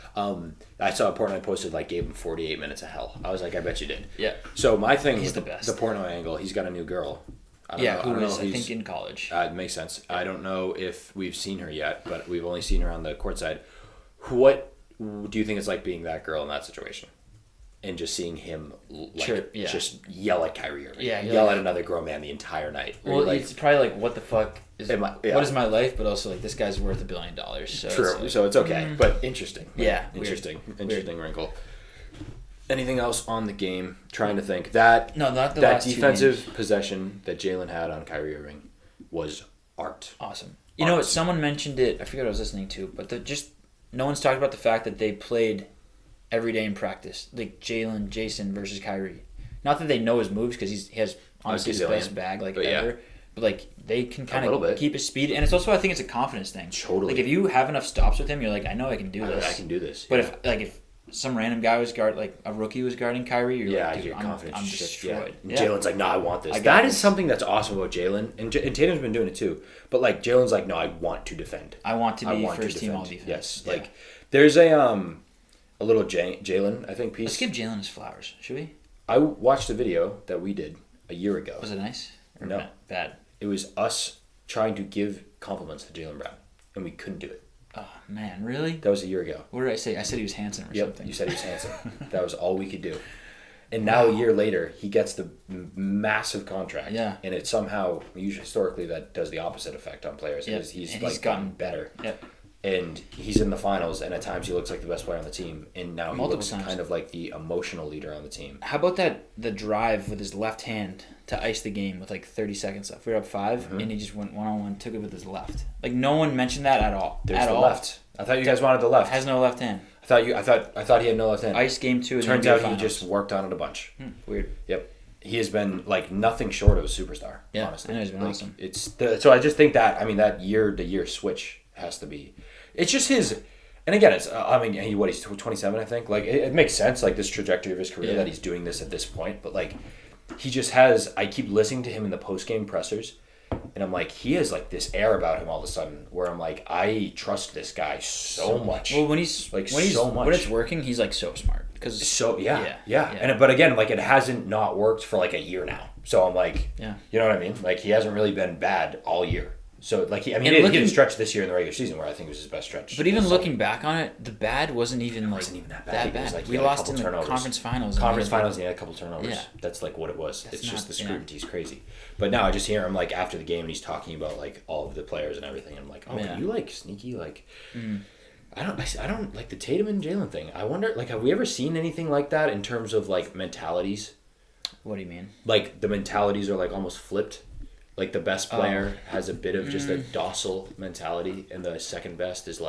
B: I saw Portnoy posted gave him 48 minutes of hell. I was like, I bet you did.
A: Yeah.
B: So my thing
A: he's
B: with
A: the best.
B: The Portnoy angle, he's got a new girl.
A: I think in college.
B: It makes sense. I don't know if we've seen her yet, but we've only seen her on the courtside. What do you think it's like being that girl in that situation? And just seeing him just yell at Kyrie Irving.
A: Yeah,
B: yell at another grown man the entire night.
A: Well, it's probably what the fuck is what is my life? But also this guy's worth $1 billion. So
B: true. So it's okay. But interesting.
A: Yeah.
B: Interesting wrinkle. Anything else on the game? Trying to think. That defensive possession that Jaylen had on Kyrie Irving was art.
A: Awesome. You know what? Someone mentioned it. I forget what I was listening to, but no one's talked about the fact that they played every day in practice, Jaylen, Jayson versus Kyrie. Not that they know his moves because he has honestly the best bag ever. Yeah. But they can kind of keep his speed, and it's also I think it's a confidence thing.
B: Totally.
A: If you have enough stops with him, you're I know I can do this.
B: I can do this.
A: But if some random guy was a rookie was guarding Kyrie, you're
B: dude,
A: I'm destroyed.
B: Yeah. Jaylen's no, I want this. That is something that's awesome about Jaylen, and Tatum's been doing it too. But Jaylen's no, I want to defend.
A: I want to be first team all defense.
B: Yes, there's a little Jaylen, I think, piece.
A: Let's give Jaylen his flowers, should we?
B: I watched a video that we did a year ago.
A: Was it nice? Or
B: no.
A: Bad?
B: It was us trying to give compliments to Jaylen Brown, and we couldn't do it.
A: Oh, man, really?
B: That was a year ago.
A: What did I say? I said he was handsome or something.
B: You said he was handsome. That was all we could do. And now a year later, he gets the massive contract.
A: Yeah.
B: And it somehow, usually historically, that does the opposite effect on players.
A: Yep.
B: He's gotten better.
A: Yep.
B: And he's in the finals, and at times he looks like the best player on the team. And now he looks kind of like the emotional leader on the team.
A: How about the drive with his left hand to ice the game with 30 seconds left? We were up 5, and he just went 1-on-1, took it with his left. No one mentioned that at all.
B: There's the left. I thought you guys wanted the left.
A: Has no left hand.
B: I thought he had no left hand.
A: Ice game 2.
B: Turns out he just worked on it a bunch.
A: Weird.
B: Yep. He has been nothing short of a superstar.
A: Yeah,
B: honestly.
A: I know he's been awesome.
B: So I just think that that year-to-year switch has to be. It's just his, and again, it's he's 27, I think. It makes sense, this trajectory of his career that he's doing this at this point. But he just has. I keep listening to him in the post-game pressers, and I'm he has this air about him all of a sudden, where I'm I trust this guy so much.
A: Well, when it's working, he's so smart because
B: And but again, it hasn't not worked for a year now. So I'm you know what I mean? He hasn't really been bad all year. So he had a stretch this year in the regular season where I think it was his best stretch.
A: But even looking back on it, the bad wasn't even that bad. We lost in the conference finals.
B: Conference finals, he had a couple turnovers. Yeah. That's what it was. It's just the scrutiny's crazy. But now I just hear him after the game and he's talking about all of the players and everything. And I'm are you sneaky I don't like the Tatum and Jaylen thing. I wonder have we ever seen anything like that in terms of mentalities?
A: What do you mean?
B: The mentalities are almost flipped. The best player has a bit of just a docile mentality, and the second best is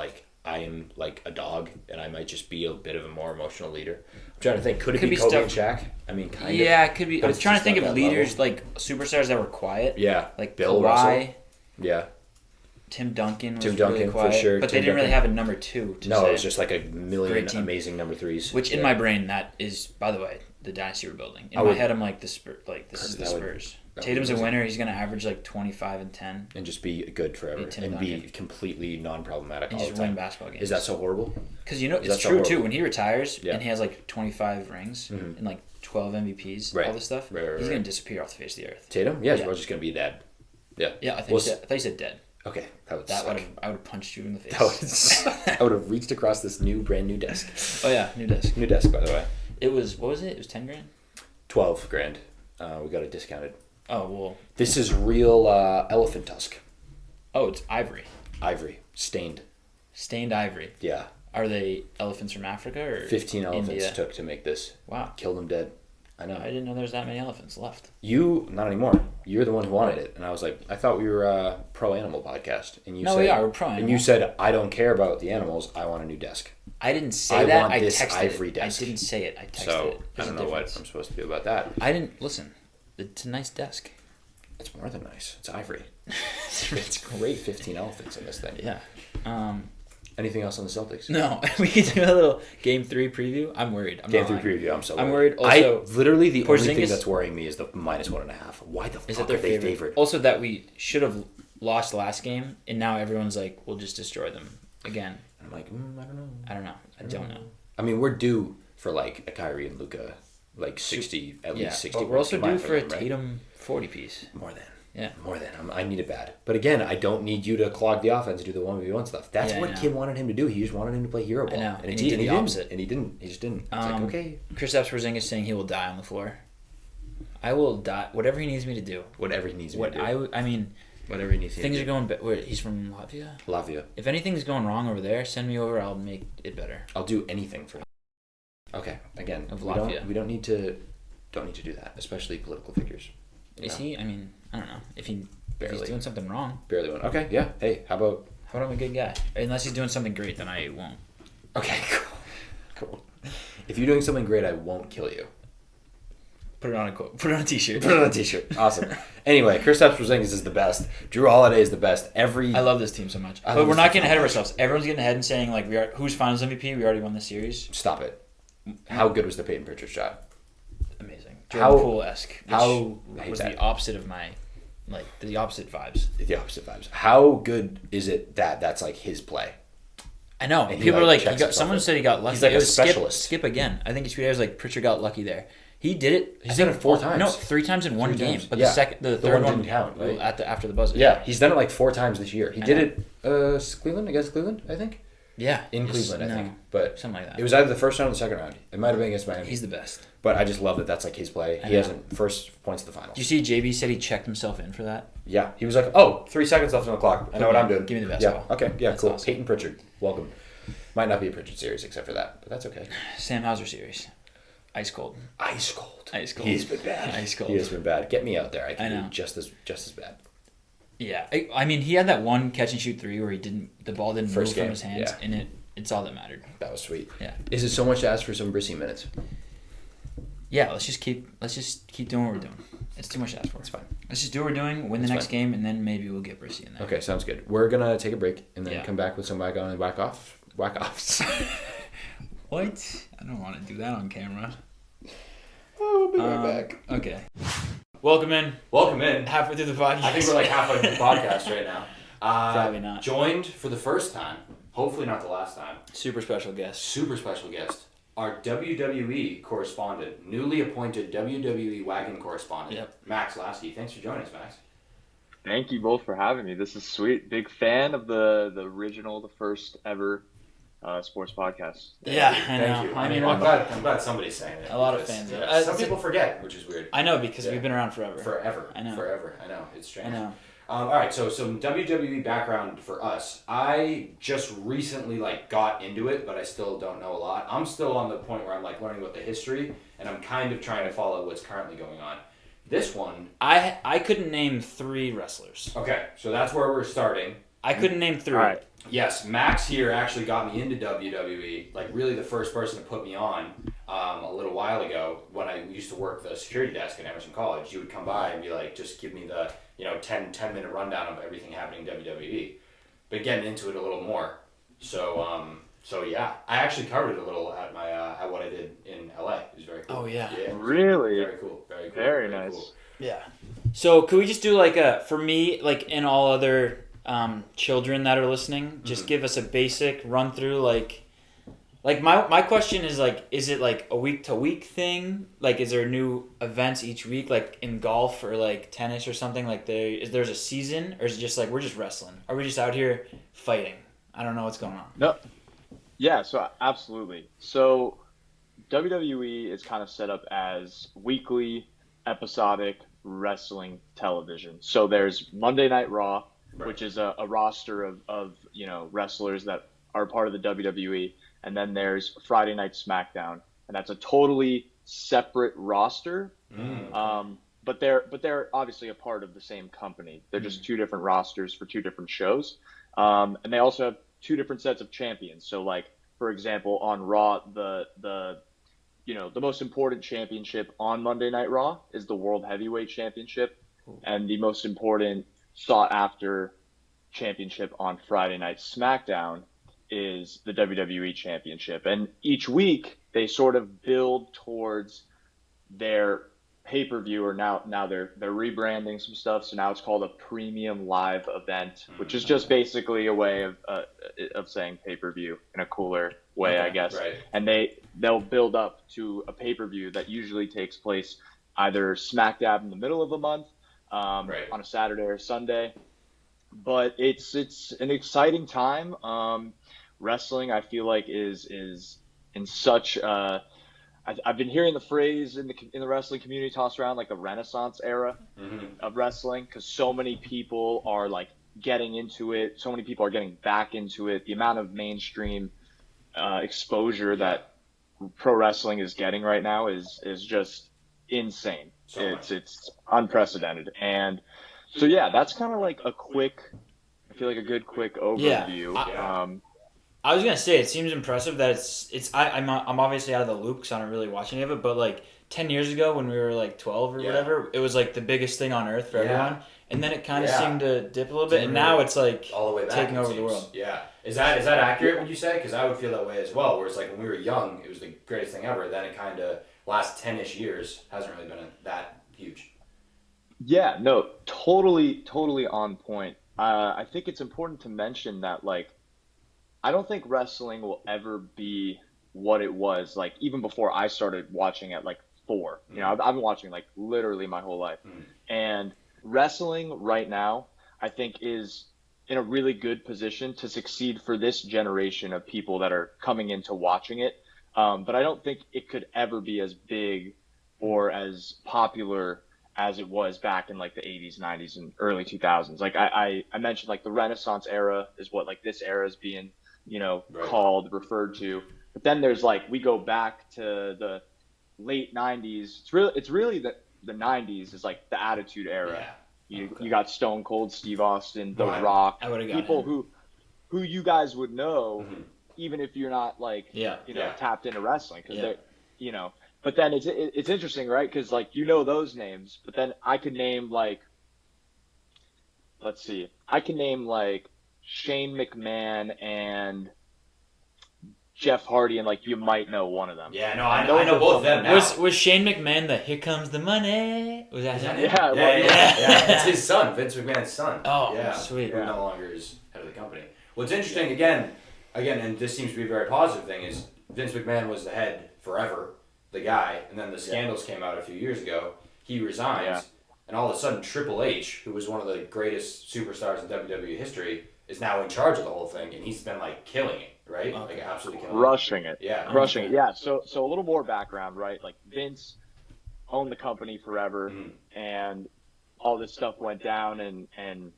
B: I am like a dog, and I might just be a bit of a more emotional leader. I'm trying to think. Could it be Kobe and Shaq? I mean, kind of.
A: Yeah, it could be. I was trying to think of leaders,
B: level.
A: like superstars that were quiet.
B: Yeah.
A: Like
B: Bill
A: Kawhi.
B: Russell. Yeah.
A: Tim Duncan was really quiet.
B: For sure.
A: But they didn't really have a number 2 to say.
B: No, it was just like a million amazing number 3s.
A: Which in my brain, that is, by the way, the dynasty we're building. In my head, I'm like, this is the Spurs. Tatum's a winner. He's going to average like 25 and 10.
B: And just be good forever. And be completely non-problematic all the time. And just win
A: basketball games.
B: Is that so horrible?
A: Because, it's true, too. When he retires and he has like 25 rings and like 12 MVPs, all this stuff, he's going to disappear off the face of the earth.
B: Tatum? Yeah, he's just going to be dead. Yeah.
A: Yeah, I thought you said dead.
B: Okay, that would
A: I would have punched you in the face.
B: I would have reached across this brand new desk.
A: Oh yeah, new desk.
B: New desk, by the way.
A: It was, what was it? It was 10 grand?
B: 12 grand. We got it discounted.
A: Oh, well.
B: This is real elephant tusk.
A: Oh, it's ivory.
B: Ivory. Stained.
A: Stained ivory.
B: Yeah.
A: Are they elephants from Africa or
B: 15 elephants
A: India?
B: Took to make this.
A: Wow.
B: Killed them dead. I know.
A: I didn't know there was that many elephants left.
B: You, not anymore. You're the one who wanted it. And I was like, I thought we were a pro-animal podcast. And you said,
A: we are. We're pro-animal.
B: And you said, I don't care about the animals. I want a new desk.
A: I didn't say that.
B: I texted
A: ivory
B: it. Desk.
A: I didn't say it. I texted
B: so,
A: it.
B: I don't know what I'm supposed to do about that.
A: I didn't... Listen. It's a nice desk.
B: It's more than nice. It's ivory. It's great. 15 elephants in this thing.
A: Yeah.
B: Anything else on the Celtics?
A: No. We could do a little Game 3 preview. I'm worried.
B: Game 3 preview. I'm so worried.
A: I'm worried. Also,
B: literally, the only thing that's worrying me is the -1.5. Why the fuck are they favored?
A: Also, that we should have lost last game, and now everyone's like, we'll just destroy them again.
B: I'm like, I don't know.
A: I don't know.
B: I mean, we're due for like a Kyrie and Luka, like 60, at least 60.
A: But we're also due for a Tatum 40 piece.
B: More than.
A: Yeah.
B: More than. I need it bad. But again, I don't need you to clog the offense and do the 1v1 stuff. That's what Kim wanted him to do. He just wanted him to play hero ball.
A: I know.
B: And he did the opposite. And he didn't. He just didn't. It's like, okay.
A: Kristaps Porzingis saying he will die on the floor. I will die. Whatever he needs me to do.
B: Whatever he needs me to do.
A: I mean...
B: Whatever he needs to do.
A: Things are going... He's from Latvia?
B: Latvia.
A: If anything's going wrong over there, send me over. I'll make it better.
B: I'll do anything for him. Okay. Again, we don't need to do that, especially political figures.
A: Is he? I mean, I don't know. If he's doing something wrong.
B: Barely won. Okay, yeah. Hey, how about
A: I'm a good guy? Unless he's doing something great, then I won't.
B: Okay, cool. If you're doing something great, I won't kill you.
A: Put it on a quote. Put it on a t-shirt.
B: Put it on a t-shirt. Awesome. Anyway, Kristaps Porzingis is the best. Drew Holiday is the best. I
A: love this team so much. But we're not getting ahead of ourselves. Everyone's getting ahead and saying like who's Finals MVP? We already won the series.
B: Stop it. How good was the Peyton Pritchard shot?
A: Amazing. Jordan Poole-esque.
B: How
A: was the opposite of my the opposite vibes.
B: The opposite vibes. How good is it that that's like his play?
A: I know. And people are like, someone said he got lucky.
B: He's like a specialist.
A: Skip again. I think he was like Pritchard got lucky there. He did it.
B: He's done it 4 times.
A: No, 3 times in one game. But the third one
B: didn't count. Right?
A: After the buzzer.
B: Yeah, he's done it like 4 times this year. He did it Cleveland against Cleveland, I think.
A: Yeah,
B: in Cleveland, I think. But
A: something like that.
B: It was either the first round or the second round. It might have been against Miami.
A: He's the best.
B: But I just love that that's like his play. He hasn't first points of the finals.
A: Do you see JB said he checked himself in for that?
B: Yeah, he was like, 3 seconds left on the clock. I know what I'm doing.
A: Give me the basketball.
B: Yeah, okay, yeah,
A: that's
B: cool.
A: Awesome.
B: Peyton Pritchard, welcome. Might not be a Pritchard series except for that, but that's okay.
A: Sam Hauser series. Ice cold.
B: Ice cold.
A: Ice cold.
B: He's been bad.
A: Ice cold.
B: He has been bad. Get me out there. I can be just as bad.
A: Yeah, I mean, he had that one catch and shoot 3 where the ball didn't move from his hands, and it's all that mattered.
B: That was sweet.
A: Yeah.
B: Is it so much to ask for some Brissy minutes?
A: Yeah, let's just keep doing what we're doing. It's too much to ask for.
B: It's fine.
A: Let's just do what we're doing, win the next game, and then maybe we'll get Brissy in there.
B: Okay, sounds good. We're gonna take a break and then come back with some WagOn and WagOFFs.
A: What? I don't want to do that on camera.
B: Oh, we'll be right back.
A: Okay. Welcome in. Halfway through the podcast.
B: I think we're like halfway through the podcast right now.
A: Probably not.
B: Joined for the first time, hopefully not the last time.
A: Super special guest.
B: Our WWE correspondent, newly appointed WWE Wagon correspondent, Max Lasky. Thanks for joining us, Max.
C: Thank you both for having me. This is sweet. Big fan of the original, the first ever sports podcast.
A: Yeah, I know.
B: Thank you. I mean, I'm glad somebody's saying it.
A: A lot of fans.
B: Some people forget, which is weird.
A: I know, because we've been around forever.
B: I know. It's strange.
A: I know.
B: All right, so some WWE background for us. I just recently got into it, but I still don't know a lot. I'm still on the point where I'm learning about the history, and I'm kind of trying to follow what's currently going on. This one,
A: I couldn't name 3 wrestlers.
B: Okay, so that's where we're starting.
A: I couldn't name 3.
C: All right.
B: Yes, Max here actually got me into WWE. Like really, the first person to put me on a little while ago when I used to work the security desk at Emerson College. You would come by and be like, just give me the 10-minute rundown of everything happening in WWE. But getting into it a little more. So yeah, I actually covered it a little at my at what I did in LA. It was very cool.
A: Oh yeah.
C: Really?
B: Very cool. Very cool.
C: Very nice.
B: Cool.
A: Yeah. So could we just do for me, and all other children that are listening, just give us a basic run through, my question is is it a week to week thing? Is there new events each week, in golf or tennis or something? There's a season, or is it just we're just wrestling? Are we just out here fighting? I don't know what's going on.
C: No. Yeah, so absolutely. So WWE is kind of set up as weekly episodic wrestling television. So there's Monday Night Raw, right, which is a roster of wrestlers that are part of the WWE, and then there's Friday Night SmackDown, and that's a totally separate roster. But they're obviously a part of the same company. They're just 2 different rosters for 2 different shows, and they also have 2 different sets of champions. So for example, on Raw, the most important championship on Monday Night Raw is the World Heavyweight Championship, and the most important sought after championship on Friday Night SmackDown is the WWE Championship. And each week they sort of build towards their pay-per-view, or now they're rebranding some stuff, so now it's called a premium live event, which is just basically a way of saying pay-per-view in a cooler way, I guess.
B: Right.
C: And they'll build up to a pay-per-view that usually takes place either smack dab in the middle of a month, on a Saturday or Sunday. But it's an exciting time. Wrestling, I feel like, is in such I've been hearing the phrase in the wrestling community tossed around, the Renaissance era of wrestling, because so many people are getting into it. So many people are getting back into it. The amount of mainstream exposure that pro wrestling is getting right now is just insane. It's unprecedented. And so yeah, that's kind of a good quick overview.
A: Yeah. I was gonna say, it seems impressive that I'm obviously out of the loop because I don't really watch any of it, but 10 years ago when we were 12 or whatever, it was the biggest thing on earth for everyone, and then it kind of seemed to dip a little bit, and now it's
B: all the way back,
A: taking over the world.
B: Yeah, is that accurate? Would you say? Because I would feel that way as well. Where it's when we were young, it was the greatest thing ever. Then it kind of last 10-ish years hasn't really been that huge.
C: Yeah, no, totally on point. I think it's important to mention that I don't think wrestling will ever be what it was even before I started watching at 4. I've been watching literally my whole life. And wrestling right now, I think, is in a really good position to succeed for this generation of people that are coming into watching it. But I don't think it could ever be as big or as popular as it was back in the 80s, 90s, and early 2000s. I mentioned the Renaissance era is what this era is being called, referred to. But then there's we go back to the late 90s. It's really the 90s is the Attitude Era. Yeah. You got Stone Cold Steve Austin, The Rock, people who you guys would know, even if you're not tapped into wrestling, because they're But then it's interesting, right? Because those names, but then I could name let's see, I can name Shane McMahon and Jeff Hardy, and you might know one of them.
B: Yeah, no, I know both of them now.
A: Was Shane McMahon the "Here Comes the Money"? Was that him?
C: Yeah.
B: It's his son, Vince McMahon's son.
A: Oh,
B: yeah,
A: sweet.
B: Who no longer is head of the company. What's interesting, again, and this seems to be a very positive thing, is Vince McMahon was the head forever, the guy, and then the scandals came out a few years ago. He resigns, and all of a sudden Triple H, who was one of the greatest superstars in WWE history, is now in charge of the whole thing, and he's been killing it, right? Absolutely killing
C: crushing it.
B: Yeah,
C: crushing it. Yeah. So a little more background, right? Vince owned the company forever, and all this stuff went down, and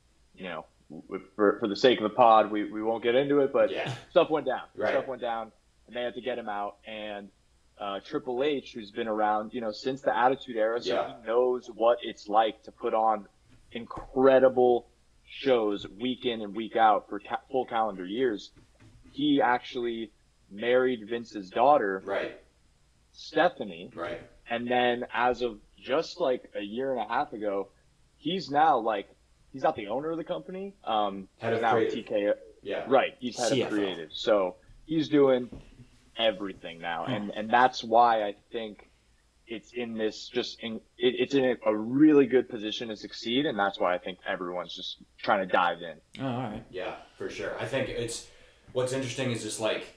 C: for the sake of the pod, we won't get into it, but stuff went down.
B: Right.
C: Stuff went down, and they had to get him out. And Triple H, who's been around, since the Attitude Era, so he knows what it's like to put on incredible shows week in and week out for full calendar years. He actually married Vince's daughter,
B: Right.
C: Stephanie.
B: Right.
C: And then as of just like a year and a half ago, he's now like, he's not the owner of the company.
B: Head of
C: now
B: creative.
C: TK.
B: Yeah.
C: Right. He's head
A: CFO.
C: of creative. So he's doing everything now. And that's why I think it's in this it's in a really good position to succeed. And that's why I think everyone's just trying to dive in.
A: Oh, all right.
B: Yeah, for sure. I think what's interesting is just like,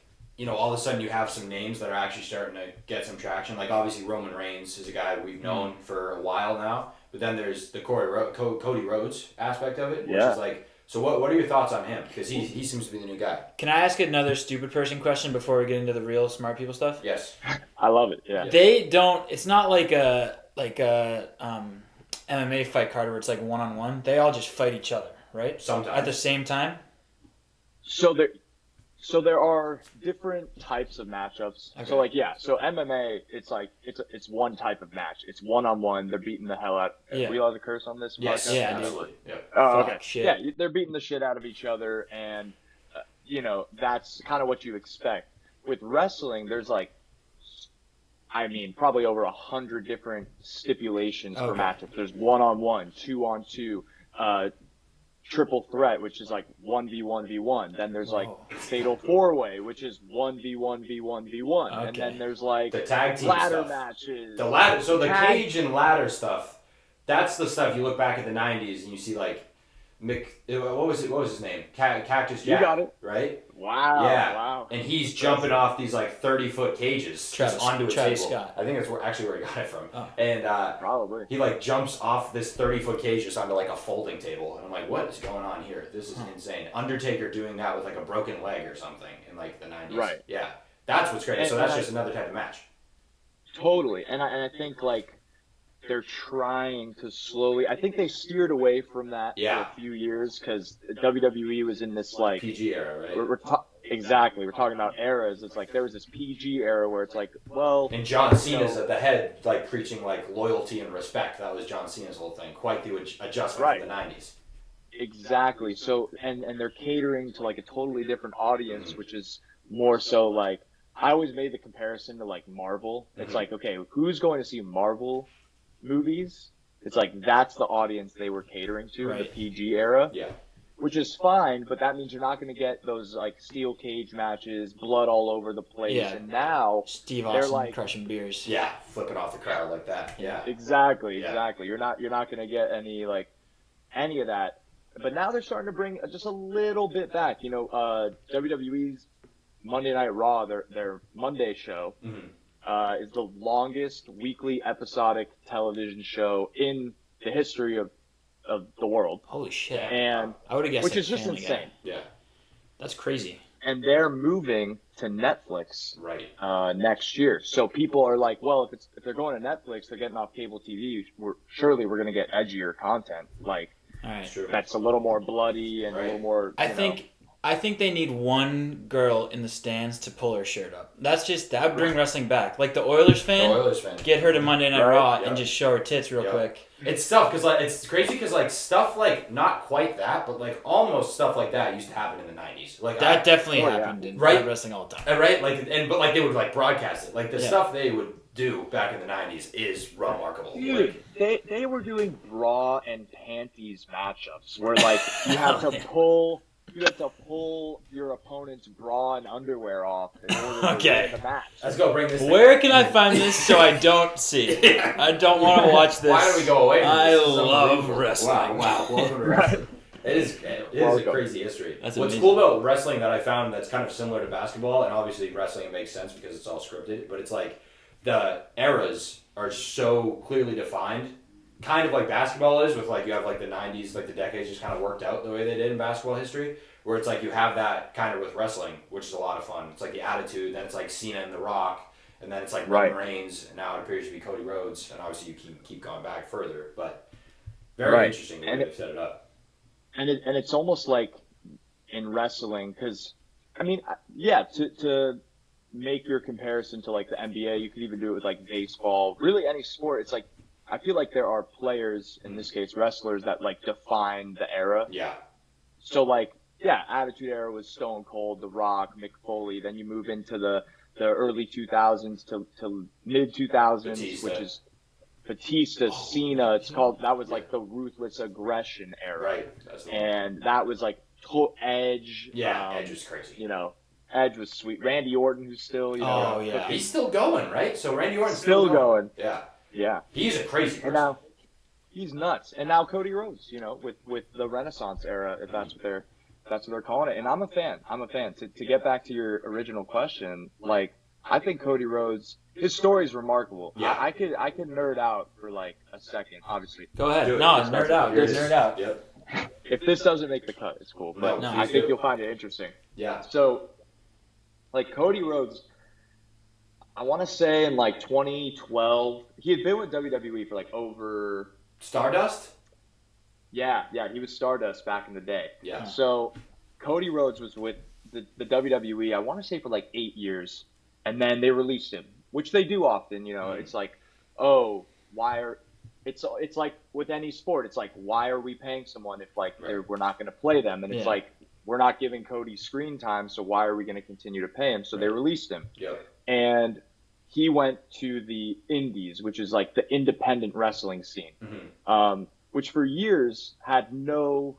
B: all of a sudden you have some names that are actually starting to get some traction. Like obviously Roman Reigns is a guy we've known for a while now, but then there's the Cody Rhodes aspect of it, which is like, so what are your thoughts on him? Because he seems to be the new guy.
A: Can I ask another stupid person question before we get into the real smart people stuff?
B: Yes.
C: I love it. Yeah.
A: They don't. It's not like a MMA fight card where it's like 1-on-1. They all just fight each other, right?
B: Sometimes.
A: At the same time.
C: So there are different types of matchups.
A: Okay.
C: So MMA, it's one type of match. It's 1-on-1. They're beating the hell out.
A: Yeah.
C: Are we allowed to curse on this?
B: Yes.
C: podcast?
A: Yeah,
B: absolutely. Yeah.
C: Oh,
A: Fuck,
C: okay.
A: shit.
C: Yeah, they're beating the shit out of each other, and that's kind of what you expect. With wrestling, there's probably over 100 different stipulations for
A: Okay.
C: matchups. There's 1-on-1, 2-on-2, triple threat, which is like 1v1v1. Then there's like
A: Whoa.
C: fatal 4-way, which is 1v1v1v1. And
A: Okay.
C: then there's like
B: The tag team
C: ladder
B: stuff.
C: matches.
B: The ladder, so the
C: Tag-
B: cage and ladder stuff, that's the stuff you look back at the 90s and you see like what was his name? Cactus Jack.
C: You got it.
B: Right?
C: Wow.
B: Yeah.
C: Wow.
B: And he's jumping off these like 30-foot cages just onto a
A: Travis
B: table.
A: Scott.
B: I think that's actually where he got it from.
A: Oh.
B: And
C: Probably.
B: he like jumps off this 30-foot cage just onto like a folding table. And I'm like, what is going on here? This is insane. Undertaker doing that with like a broken leg or something in like the 90s.
C: Right.
B: Yeah. That's what's great.
C: And-
B: So that's
C: and
B: just another type of match.
C: Totally. And I think like they're trying to slowly. I think they steered away from that
B: Yeah.
C: for a few years because WWE was in this like
B: PG era, right?
C: Exactly. We're talking about eras. It's like there was this PG era where it's like, well,
B: And John Cena's at the head, like preaching like loyalty and respect. That was John Cena's whole thing. Quite the adjustment
C: Right.
B: from the 90s.
C: exactly. So and they're catering to like a totally different audience, which is more so like I always made the comparison to like Marvel. It's like, okay, who's going to see Marvel movies? It's like that's the audience they were catering to, the
A: Right.
C: PG era.
B: Yeah.
C: Which is fine, but that means you're not going to get those like steel cage matches, blood all over the place.
A: Yeah.
C: And now,
A: Steve
C: They're
A: Austin
C: like-
A: crushing beers.
B: Yeah. Flipping off the crowd like that. Yeah.
C: exactly,
B: Yeah.
C: you're not going to get any of that. But now they're starting to bring just a little bit back. WWE's Monday Night Raw, their Monday show,
B: Mhm.
C: is the longest weekly episodic television show in the history of the world,
A: Holy shit.
C: and
A: I would have guessed
C: which
A: like
C: is just
A: Family Guy.
C: insane.
B: Yeah.
A: That's crazy.
C: And they're moving to Netflix
B: Right.
C: next year. So people are like, well, if they're going to Netflix, they're getting off cable TV. Surely we're going to get edgier content, like
A: All right.
B: It's true.
C: that's a little more bloody and a
B: Right.
C: little more.
A: I think they need one girl in the stands to pull her shirt up. That would bring wrestling back. Like the Oilers fan,
B: The Oilers fan.
A: get her to Monday Night
C: Right,
A: Raw
B: yeah.
A: and just show her tits real
B: Yeah.
A: quick.
B: It's tough because like it's crazy because like stuff like not quite that, but like almost stuff like that used to happen in the 90s. Like
A: That definitely
C: Oh, yeah.
A: happened in
B: Right.
A: wrestling all the time.
B: right, like but like they would like broadcast it. Like the
A: Yeah.
B: stuff they would do back in the 90s is remarkable.
C: Dude, they were doing bra and panties matchups where like you have to pull your opponent's bra and underwear off in order to
A: Okay.
C: win the match.
B: Let's go bring this.
A: Where can I find this so I don't see it? I don't want to watch this.
B: Why don't we go away? From
A: I
B: this? This is
A: love
B: unbelievable.
A: wrestling.
B: Wow. Welcome to wrestling. It is a
C: Welcome.
B: crazy history.
A: That's
B: What's
A: amazing.
B: cool about wrestling that I found that's kind of similar to basketball, and obviously wrestling makes sense because it's all scripted, but it's like the eras are so clearly defined, kind of like basketball is with like you have like the 90s, like the decades just kind of worked out the way they did in basketball history, where it's like you have that kind of with wrestling, which is a lot of fun. It's like the Attitude, then it's like Cena and The Rock, and then it's like Roman Reigns, and now it appears to be Cody Rhodes, and obviously you keep going back further, but very
C: Right.
B: interesting the way
C: And
B: they've set it up.
C: And it's almost like in wrestling, because I mean, yeah, to make your comparison to like the NBA, you could even do it with like baseball, really any sport. It's like I feel like there are players, in this case wrestlers, that like define the era.
B: Yeah.
C: So like, yeah, Attitude Era was Stone Cold, The Rock, Mick Foley. Then you move into the early 2000s to mid 2000s, which is Batista, Cena. It's called, that was like the ruthless aggression era.
B: Right.
C: And that was like Edge.
B: Yeah, Edge was crazy.
C: You know, Edge was sweet. Randy Orton, who's still, you know.
A: Oh, yeah.
B: He's still going, right? So Randy Orton's
C: still going.
B: Yeah.
C: Yeah.
B: He's a crazy person.
C: And now, he's nuts. And now Cody Rhodes, you know, with the Renaissance era, if that's what they're calling it. And I'm a fan. To get back to your original question, like, I think Cody Rhodes, his story is remarkable.
B: Yeah.
C: I could nerd out for like a second, obviously.
A: Go ahead.
B: Do it.
A: No, nerd out. Nerd out.
B: Yep.
C: If this doesn't make the cut, it's cool. But
B: No,
C: I think you'll find it interesting.
B: Yeah.
C: So, like, Cody Rhodes, I want to say in like 2012, he had been with WWE for like over...
B: Stardust?
C: Yeah, he was Stardust back in the day.
B: Yeah.
C: So, Cody Rhodes was with the WWE, I want to say for like 8 years, and then they released him, which they do often, you know. It's like, oh, why are... It's like with any sport, it's like, why are we paying someone if like we're not going to play them? And it's like, we're not giving Cody screen time, so why are we going to continue to pay him? So they released him.
B: Yep.
C: And he went to the Indies, which is like the independent wrestling scene, which for years had no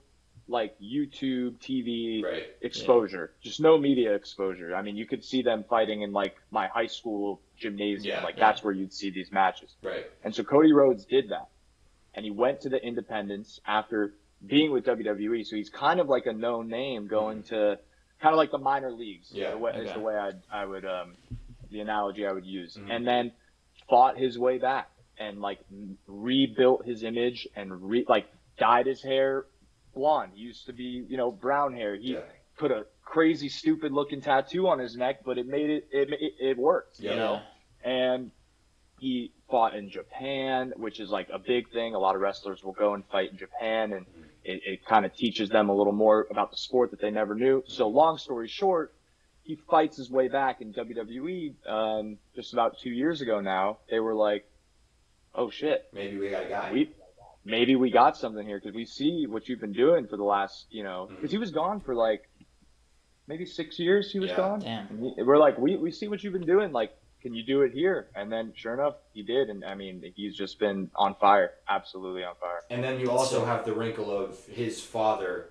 C: like YouTube, TV exposure, just no media exposure. I mean, you could see them fighting in like my high school gymnasium. That's where you'd see these matches.
B: Right.
C: And so Cody Rhodes did that. And he went to the independents after being with WWE. So he's kind of like a known name going to kind of like the minor leagues.
B: Yeah.
C: Is the way I would, the analogy I would use. And then fought his way back and like rebuilt his image and like dyed his hair blonde. He used to be, you know, brown hair. He put a crazy, stupid looking tattoo on his neck, but it made it worked, you know? And he fought in Japan, which is like a big thing. A lot of wrestlers will go and fight in Japan, and it kind of teaches them a little more about the sport that they never knew. So long story short, he fights his way back in WWE just about 2 years ago now. They were like, oh, shit.
B: Maybe we got a guy.
C: Maybe we got something here because we see what you've been doing for the last, you know, because he was gone for like maybe 6 years he was gone.
A: Damn.
C: And we're like, we see what you've been doing. Like, can you do it here? And then sure enough, he did. And I mean, he's just been on fire, absolutely on fire.
B: And then you also have the wrinkle of his father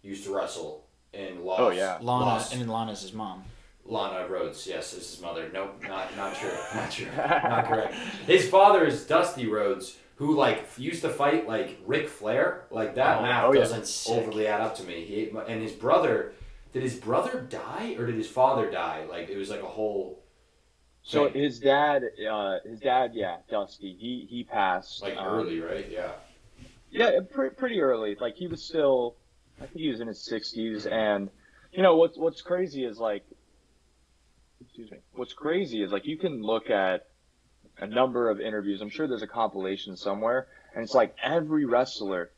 B: used to wrestle and lost.
C: Oh, yeah.
A: Lana's his mom.
B: Lana Rhodes, yes, is his mother. Nope, not true. Not true. Not correct. His father is Dusty Rhodes, who like used to fight like Ric Flair. Like that math doesn't overly add up to me. And his brother, did his brother die or did his father die? Like it was like a whole.
C: So his dad, Dusty, he passed
B: like early, right? Yeah.
C: Yeah, pretty early. Like he was still, I think he was in his 60s, and you know what's crazy is like, what's crazy is like you can look at a number of interviews. I'm sure there's a compilation somewhere, and it's like every wrestler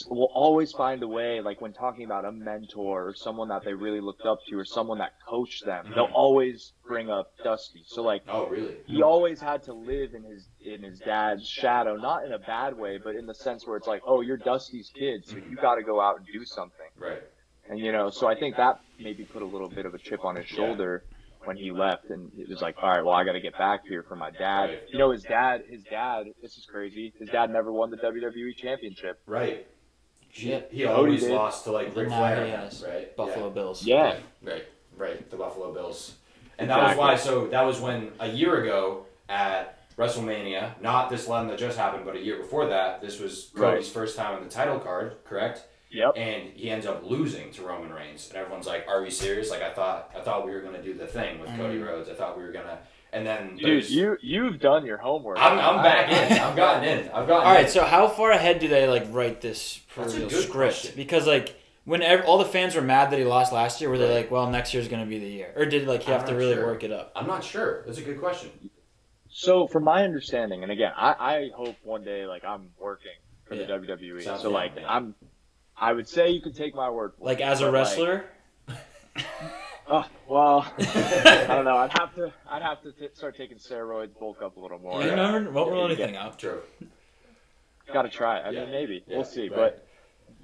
C: will always find a way, like when talking about a mentor or someone that they really looked up to or someone that coached them, they'll always bring up Dusty. So like,
B: oh really?
C: He always had to live in his dad's shadow, not in a bad way, but in the sense where it's like, oh, you're Dusty's kid, so you got to go out and do something.
B: Right.
C: And you know, so I think that maybe put a little bit of a chip on his shoulder when he left, and it was like, all right, well, I got to get back here for my dad.
B: Right.
C: You know, his dad, this is crazy. His dad never won the WWE championship.
B: Right.
A: Shit.
B: He always lost to like Ric Flair, right?
A: Buffalo Bills.
C: Yeah.
B: Right. The Buffalo Bills. And that was why, so that was when a year ago at WrestleMania, not this one that just happened, but a year before that, this was Cody's first time on the title card, correct?
C: Yep.
B: And he ends up losing to Roman Reigns, and everyone's like, "Are we serious?" Like I thought we were gonna do the thing with Cody Rhodes. I thought we were gonna, and then
C: dude, you've done your homework.
B: I'm back in. I've gotten in. All
A: right. So how far ahead do they like write this
B: proverbial
A: script?
B: Question.
A: Because like when all the fans were mad that he lost last year, were they like, well, next year's gonna be the year, or did like he have to really work it up?
B: I'm not sure. That's a good question.
C: So from my understanding, and again, I hope one day like I'm working for the WWE.
B: Sounds
C: so like I would say you could take my word for
A: like
C: it.
A: as a wrestler?
C: Oh, well, I don't know. I'd have to start taking steroids, bulk up a little more.
A: You never won't rule anything out.
B: True.
C: Got to try it. I mean, maybe we'll see.
B: Right.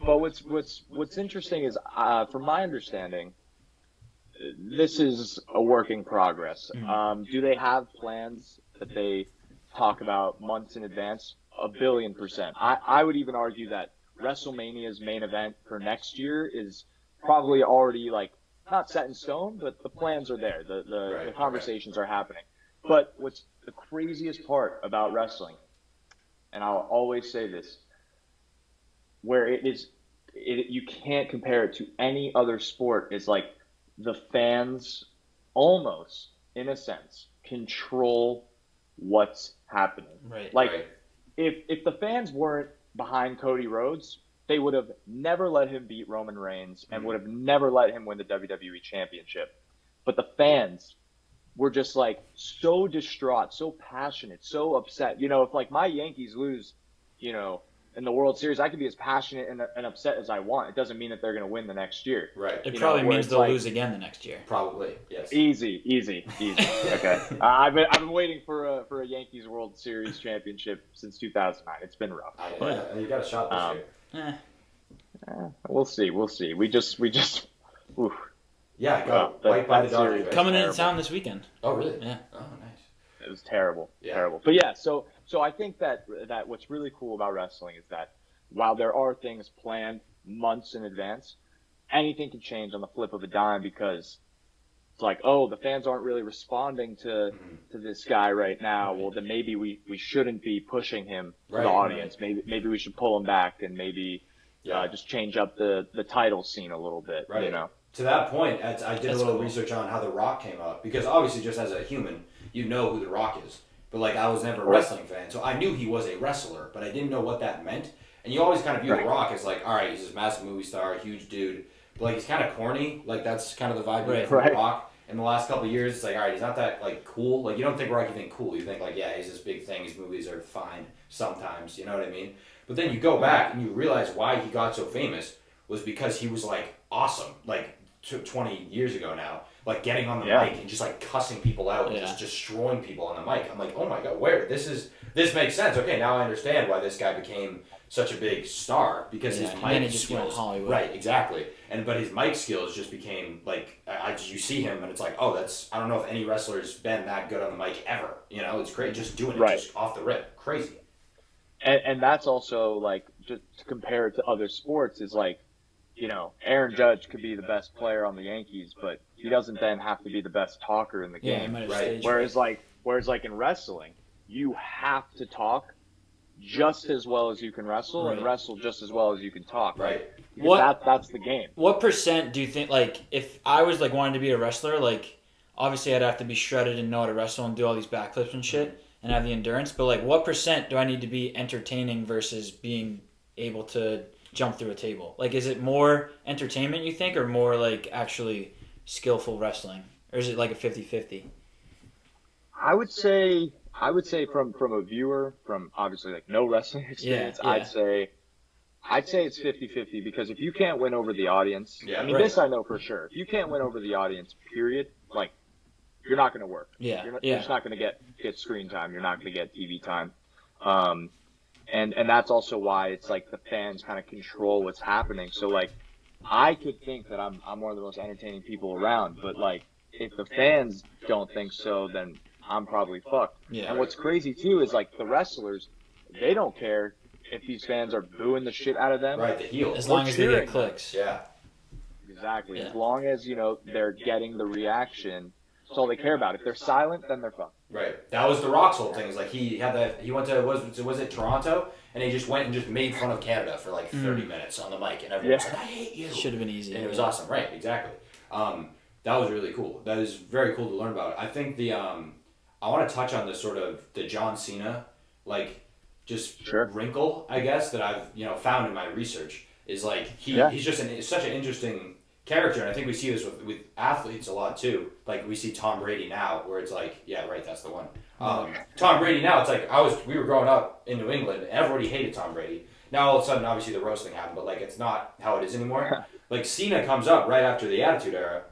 C: But what's interesting is, from my understanding, this is a work in progress. Do they have plans that they talk about months in advance? 1,000,000,000%. I would even argue that WrestleMania's main event for next year is probably already like not set in stone, but the plans are there. The conversations are happening. But what's the craziest part about wrestling, and I'll always say this, where you can't compare it to any other sport, is like the fans almost, in a sense, control what's happening.
A: Right.
C: Like, if the fans weren't behind Cody Rhodes, they would have never let him beat Roman Reigns and would have never let him win the WWE Championship. But the fans were just like so distraught, so passionate, so upset. You know, if like my Yankees lose, you know, in the World Series, I can be as passionate and upset as I want. It doesn't mean that they're going to win the next year.
B: Right.
A: It probably means they'll lose again the next year.
B: Probably, yes.
C: Easy. Okay. I've been waiting for a Yankees World Series championship since 2009. It's been rough.
B: You got a shot this year.
C: We'll see. We just. Oof.
B: Yeah, go right by the Dodgers. Right?
A: Coming into town this weekend.
B: Oh, really?
A: Yeah.
B: Oh, nice.
C: It was terrible.
B: Yeah.
C: Terrible. But yeah, so I think that what's really cool about wrestling is that while there are things planned months in advance, anything can change on the flip of a dime, because it's like, oh, the fans aren't really responding to this guy right now. Well, then maybe we shouldn't be pushing him to the audience. Maybe we should pull him back and maybe just change up the title scene a little bit.
B: Right.
C: You know.
B: To that point, I did a little research on how The Rock came up, because obviously just as a human, you know who The Rock is. But like, I was never a wrestling fan, so I knew he was a wrestler, but I didn't know what that meant. And you always kind of view The Rock as like, all right, he's this massive movie star, huge dude, but like he's kind of corny. Like that's kind of the vibe you get from The Rock. In the last couple of years, it's like, all right, he's not that like cool. Like you don't think Rock, you think cool. You think like, yeah, he's this big thing. His movies are fine sometimes. You know what I mean? But then you go back and you realize why he got so famous was because he was like awesome. Like 20 years ago now, like getting on the mic and just like cussing people out and just destroying people on the mic. I'm like, oh my god, this makes sense. Okay, now I understand why this guy became such a big star, because his mic
A: just
B: skills,
A: went Hollywood.
B: right? Exactly. But his mic skills just became like, you see him and it's like, oh, I don't know if any wrestler's been that good on the mic ever. You know, it's great, just doing it just off the rip, crazy.
C: And that's also like, just to compare it to other sports, is like, you know, Aaron Judge could be the best player on the Yankees, but he doesn't then have to be the best talker in the game.
A: Right.
C: Whereas like in wrestling, you have to talk just as well as you can wrestle, and wrestle just as well as you can talk.
B: Right.
C: That's the game.
A: What percent do you think, like, if I was like wanting to be a wrestler, like obviously I'd have to be shredded and know how to wrestle and do all these backflips and shit and have the endurance, but like what percent do I need to be entertaining versus being able to jump through a table? Like, is it more entertainment, you think, or more like actually skillful wrestling, or is it like a 50-50?
C: I would say from a viewer, from obviously like no wrestling experience, I'd say it's 50-50, because if you can't win over the audience, this I know for sure. If you can't win over the audience, period, like you're not going to work. You're just not going to get screen time. You're not going to get TV time. And that's also why it's like the fans kind of control what's happening. So like, I could think that I'm one of the most entertaining people around, but like, if the fans don't think so, then I'm probably fucked. Yeah. And what's crazy too is like the wrestlers, they don't care if these fans are booing the shit out of them.
B: Right, the heels.
A: As long as they get clicks.
B: Yeah.
C: Exactly. Yeah. As long as, you know, they're getting the reaction, that's all they care about. If they're silent, then they're fucked.
B: Right. That was The Rock's whole thing. Is like he went to was it Toronto, and he just went and just made fun of Canada for like 30 minutes on the mic, and everyone was like, I hate you.
A: Should have been easy.
B: And it was awesome. Right. Exactly. That was really cool. That is very cool to learn about. I think I want to touch on this sort of the John Cena, like just wrinkle, I guess, that I've found in my research, is like he's just such an interesting character, and I think we see this with athletes a lot too. Like we see Tom Brady now, where it's like, yeah, right, that's the one. Tom Brady now, it's like we were growing up in New England, and everybody hated Tom Brady. Now all of a sudden, obviously the roast thing happened, but like it's not how it is anymore. Like Cena comes up right after the Attitude Era,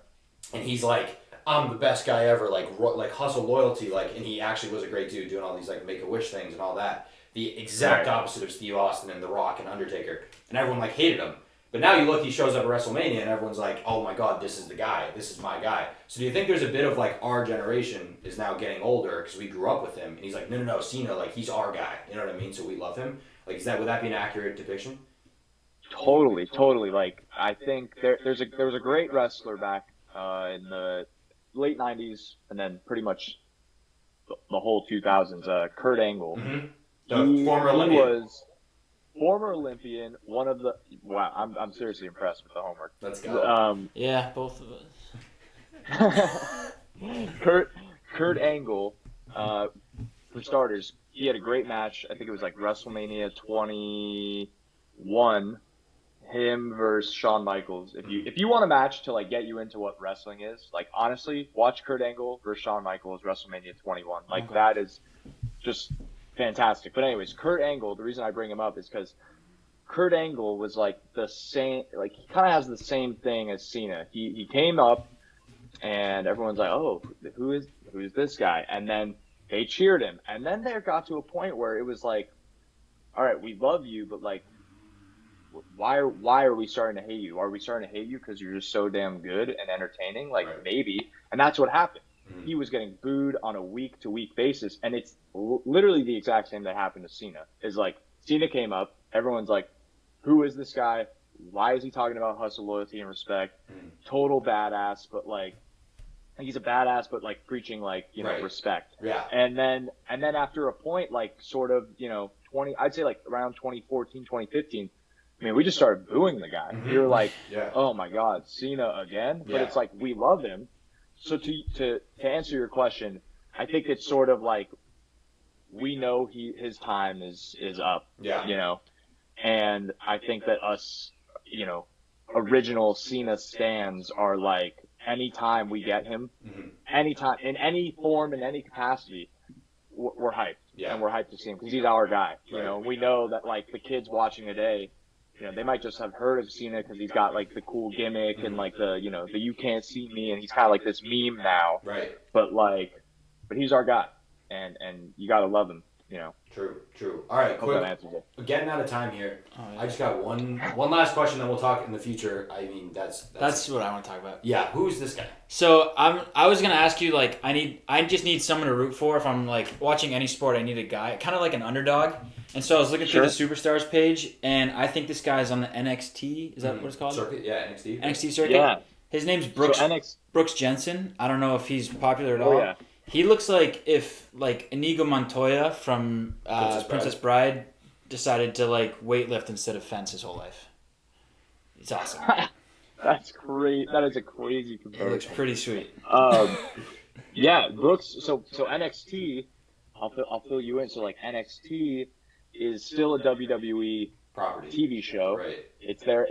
B: and he's like, I'm the best guy ever, like hustle loyalty, like, and he actually was a great dude doing all these like Make-A-Wish things and all that. The exact opposite of Steve Austin and The Rock and Undertaker, and everyone like hated him. But now you look, he shows up at WrestleMania, and everyone's like, oh my God, this is the guy, this is my guy. So do you think there's a bit of like our generation is now getting older because we grew up with him, and he's like, no, Cena, like he's our guy, you know what I mean? So we love him. Like, would that be an accurate depiction?
C: Totally. Like, I think there was a great wrestler back in the late '90s, and then pretty much the whole 2000s. Kurt Angle.
B: Mm-hmm. The former Olympian.
C: He was former Olympian. One of the I'm seriously impressed with the homework.
B: Let's go.
A: Yeah, both of us.
C: Kurt Angle. For starters, he had a great match. I think it was like WrestleMania 21. Him versus Shawn Michaels. If you want a match to like get you into what wrestling is, like honestly, watch Kurt Angle versus Shawn Michaels WrestleMania 21. Like that is just fantastic. But anyways, Kurt Angle. The reason I bring him up is because Kurt Angle was like the same. Like he kind of has the same thing as Cena. He came up, and everyone's like, oh, who is this guy? And then they cheered him. And then there got to a point where it was like, all right, we love you, but like, why are we starting to hate you? Are we starting to hate you because you're just so damn good and entertaining? Like maybe. And that's what happened. Mm-hmm. He was getting booed on a week-to-week basis, and it's literally the exact same that happened to Cena. Is like Cena came up, everyone's like, who is this guy? Why is he talking about hustle, loyalty, and respect? Mm-hmm. Total badass, but like he's a badass, but like preaching like respect.
B: Yeah.
C: And then after a point, like sort of I'd say like around 2014, 2015. I mean, we just started booing the guy. Mm-hmm. We were like, oh my God, Cena again? But it's like, we love him. So to answer your question, I think it's sort of like, we know his time is up, and I think that us, original Cena stans are like, anytime we get him, anytime, in any form, in any capacity, we're hyped. Yeah. And we're hyped to see him because he's our guy. We know that like the kids watching today, they might just have heard of Cena because he's got like the cool gimmick and like the the you can't see me, and he's kind of like this meme now.
B: Right.
C: But he's our guy, and you gotta love him.
B: True. All right, quick. We're getting out of time here. I just got one last question, then we'll talk in the future. I mean, that's
A: what I want to talk about.
B: Yeah, who's this guy?
A: So I was gonna ask you like I just need someone to root for if I'm like watching any sport. I need a guy, kind of like an underdog. And so I was looking through the Superstars page, and I think this guy's on the NXT. Is that what it's called?
B: Circuit, yeah, NXT.
A: NXT circuit.
C: Yeah.
A: His name's Brooks Jensen. I don't know if he's popular at all.
C: Yeah.
A: He looks like if like Inigo Montoya from Princess Bride decided to like weightlift instead of fence his whole life. It's awesome.
C: That's great. That is a crazy comparison.
A: It looks pretty sweet.
C: Yeah, Brooks. So NXT, I'll fill you in. So like NXT is still a WWE
B: property
C: TV show.
B: Right.
C: It's their.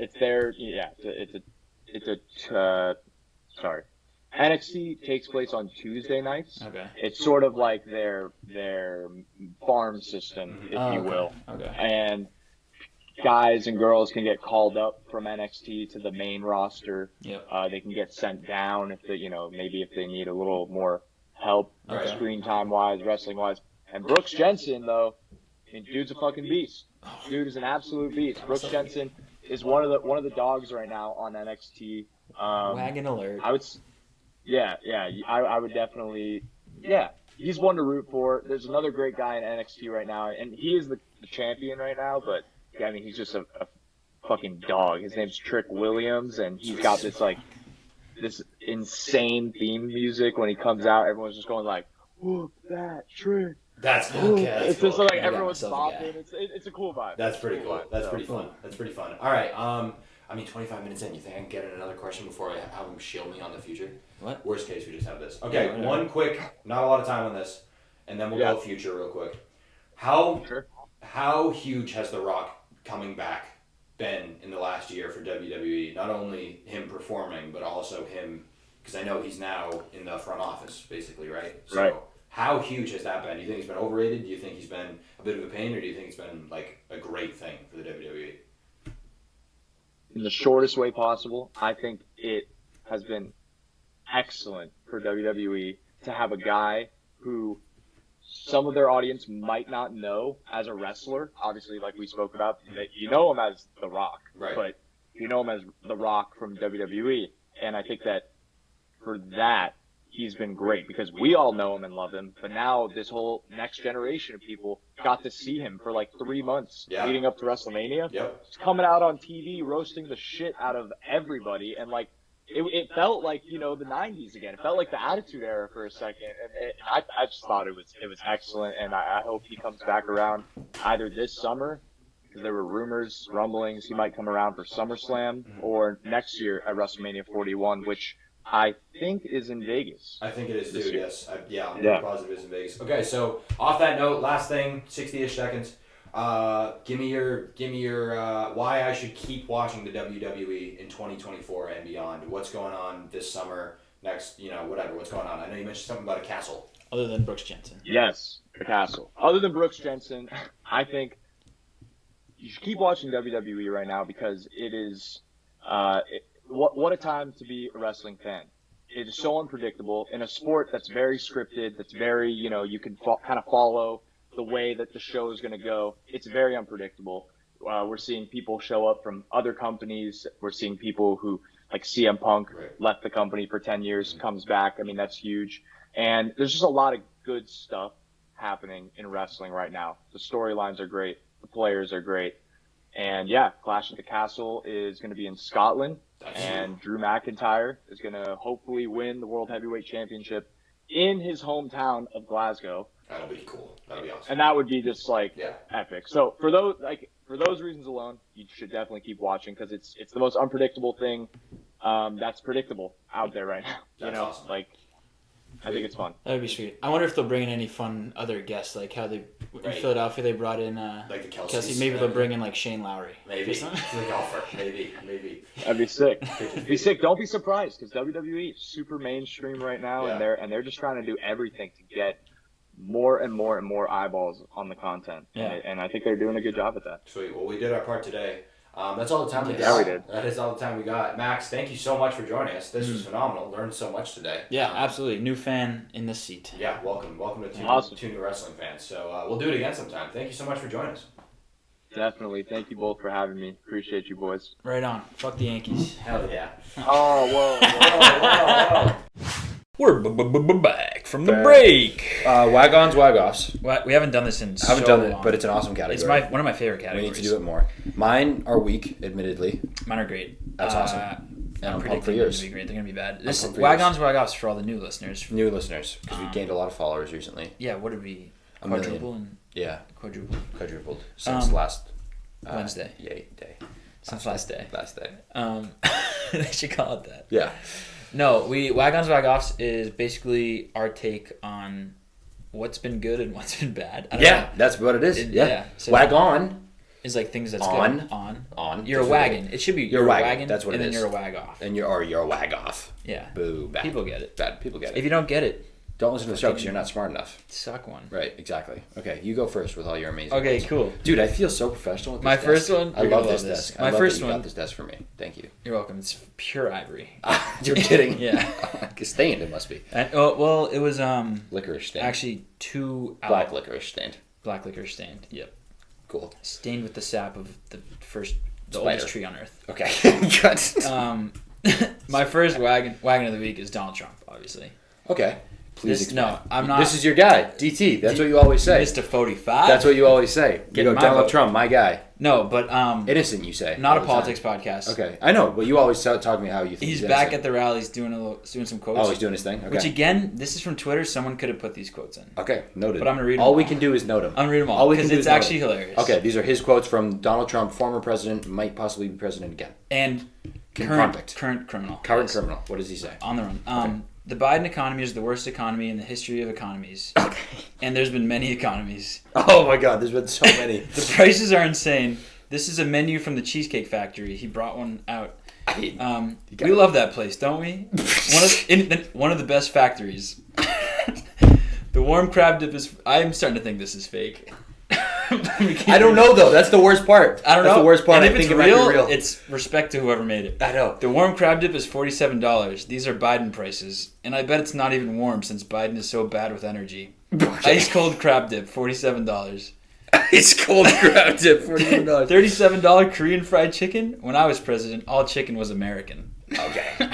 C: Yeah. Sorry. NXT takes place on Tuesday nights.
A: Okay.
C: It's sort of like their farm system, if you will.
A: Okay.
C: And guys and girls can get called up from NXT to the main roster.
A: Yep.
C: They can get sent down if they, maybe if they need a little more help, screen time wise, wrestling wise. And Brooks Jensen, though, dude's a fucking beast. Dude is an absolute beast. Brooks Jensen is one of the dogs right now on NXT.
A: Wagon alert.
C: I would definitely, he's one to root for. There's another great guy in NXT right now, and he is the champion right now, but, I mean, he's just a fucking dog. His name's Trick Williams, and he's got this, like, this insane theme music. When he comes out, everyone's just going, like, whoop that Trick.
B: That's okay.
C: It's just like everyone's bopping. It's a cool vibe.
B: That's pretty cool. That's pretty fun. That's pretty fun. All right. 25 minutes in, you think I can get in another question before I have him shield me on the future?
A: What?
B: Worst case, we just have this. Okay, one quick, not a lot of time on this, and then we'll go future real quick. How huge has The Rock coming back been in the last year for WWE? Not only him performing, but also him, because I know he's now in the front office, basically, right? So
C: right.
B: How huge has that been? Do you think he's been overrated? Do you think he's been a bit of a pain, or do you think it's been like a great thing for the WWE?
C: In the shortest way possible, I think it has been excellent for WWE to have a guy who some of their audience might not know as a wrestler. Obviously, like we spoke about, you know him as The Rock,
B: Right.
C: but you know him as The Rock from WWE. And I think that for that, he's been great because we all know him and love him. But now this whole next generation of people got to see him for like 3 months leading up to WrestleMania.
B: Yep.
C: He's coming out on TV, roasting the shit out of everybody. And like, it felt like, the 90s again. It felt like the Attitude Era for a second. And I just thought it was excellent. And I hope he comes back around either this summer, because there were rumors, rumblings, he might come around for SummerSlam, or next year at WrestleMania 41, which I think is in Vegas.
B: I think it is too, yes. I'm
C: Yeah.
B: positive it's in Vegas. Okay, so off that note, last thing, 60-ish seconds. Give me your why I should keep watching the WWE in 2024 and beyond. What's going on this summer, next, whatever, what's going on? I know you mentioned something about a castle.
A: Other than Brooks Jensen.
C: Yes, the castle. Other than Brooks Jensen, I think you should keep watching WWE right now because it is what a time to be a wrestling fan. It is so unpredictable in a sport that's very scripted, that's very, you can kind of follow the way that the show is going to go. It's very unpredictable. We're seeing people show up from other companies. We're seeing people who, like CM Punk, left the company for 10 years, comes back. I mean, that's huge. And there's just a lot of good stuff happening in wrestling right now. The storylines are great. The players are great. And yeah, Clash at the Castle is going to be in Scotland. And Drew McIntyre is going to hopefully win the World Heavyweight Championship in his hometown of Glasgow.
B: That'll be cool. That'll be awesome.
C: And that would be just epic. So for those reasons alone, you should definitely keep watching because it's the most unpredictable thing that's predictable out there right now.
B: That's awesome.
C: I think it's fun.
A: That would be sweet. I wonder if they'll bring in any fun other guests, like how in Philadelphia they brought in
B: like the
A: Kelsey. Maybe they'll bring in like Shane Lowry.
B: Maybe. The golfer. Maybe.
C: That'd be sick. Be sick. Don't be surprised because WWE is super mainstream right now, and they're just trying to do everything to get more and more and more eyeballs on the content. Yeah. And I think they're doing a good job at that.
B: Sweet. Well, we did our part today. That's all the time we got.
C: Yeah, we did.
B: That is all the time we got. Max, thank you so much for joining us. This was phenomenal. Learned so much today.
A: Yeah, absolutely. New fan in the seat.
B: Yeah, welcome to two new wrestling fans. So we'll do it again sometime. Thank you so much for joining us.
C: Definitely. Thank you both for having me. Appreciate you, boys.
A: Right on. Fuck the Yankees.
B: Hell yeah.
C: Oh, whoa.
A: We're back from the break.
B: WagOns, WagOFFs.
A: We haven't done this in
B: I haven't
A: so
B: done it,
A: long.
B: but it's an awesome category.
A: It's one of my favorite categories.
B: We need to do it more. Mine are weak, admittedly.
A: Mine are great.
B: That's awesome.
A: And I'm
B: pumped for
A: predicting them
B: yours.
A: to be great. They're going to be bad. This is
B: pumped for
A: WagOns, WagOffs for all the new listeners.
B: New listeners, because we gained a lot of followers recently.
A: Yeah, what did we?
B: A million. Quadrupled since last
A: Wednesday.
B: Yay day.
A: Since last day.
B: They
A: should call it that.
B: Yeah.
A: No, WagOns, WagOffs is basically our take on what's been good and what's been bad.
B: That's what it is. So WagOn
A: is like things that's
B: on.
A: good.
B: On.
A: You're a wagon. It should be
B: you're a wagon. That's what it is.
A: And then you're a WagOff.
B: And you're a WagOff.
A: Yeah.
B: Boo. Bad.
A: People get it.
B: Bad. People get it.
A: If you don't get it,
B: don't listen to the show because you're not smart enough.
A: Suck one.
B: Right, exactly. Okay, you go first with all your amazing
A: Okay,
B: ones.
A: Cool.
B: Dude, I feel so professional with this
A: My
B: desk.
A: first one?
B: I love this desk.
A: My first one.
B: You got this desk for me. Thank you.
A: You're welcome. It's pure ivory.
B: You're kidding?
A: Yeah.
B: Stained, it must be.
A: And, well, it was
B: licorice stained.
A: actually
B: black licorice stained.
A: Black licorice stained. Yep.
B: Cool.
A: Stained with the sap of the
B: Spider.
A: oldest tree on earth.
B: Okay. Good.
A: My first wagon of the week is Donald Trump, obviously.
B: Okay. Please explain.
A: No, I'm not.
B: This is your guy, DT. That's what you always say.
A: Mr. 45.
B: That's what you always say. You go, Donald Trump, my guy.
A: No, but
B: innocent, you say.
A: Not a politics podcast.
B: Okay, I know, but you always talk to me how you think
A: he's
B: innocent.
A: back at the rallies doing some quotes.
B: Oh, he's doing his thing. Okay.
A: Which again, this is from Twitter. Someone could have put these quotes in.
B: Okay, noted.
A: But I'm gonna read them
B: all we can do is note them.
A: I'm gonna read them all because it's actually hilarious.
B: Okay, these are his quotes from Donald Trump, former president, might possibly be president again.
A: And current criminal.
B: Current criminal. What does he say?
A: On the run. Okay. The Biden economy is the worst economy in the history of economies. Okay. And there's been many economies.
B: Oh my God, there's been so many.
A: The prices are insane. This is a menu from the Cheesecake Factory. He brought one out. We love that place, don't we? One of the best factories. The warm crab dip is... I'm starting to think this is fake.
B: I don't know though. That's the worst part.
A: I don't know.
B: That's the worst part.
A: And
B: I
A: if
B: think
A: it's
B: it might be
A: real,
B: real.
A: it's respect to whoever made it.
B: I know.
A: The warm crab dip is $47. These are Biden prices, and I bet it's not even warm since Biden is so bad with energy. Ice cold crab dip, $47.
B: Ice cold crab dip, $47.
A: $37 Korean fried chicken. When I was president, all chicken was American.
B: Okay.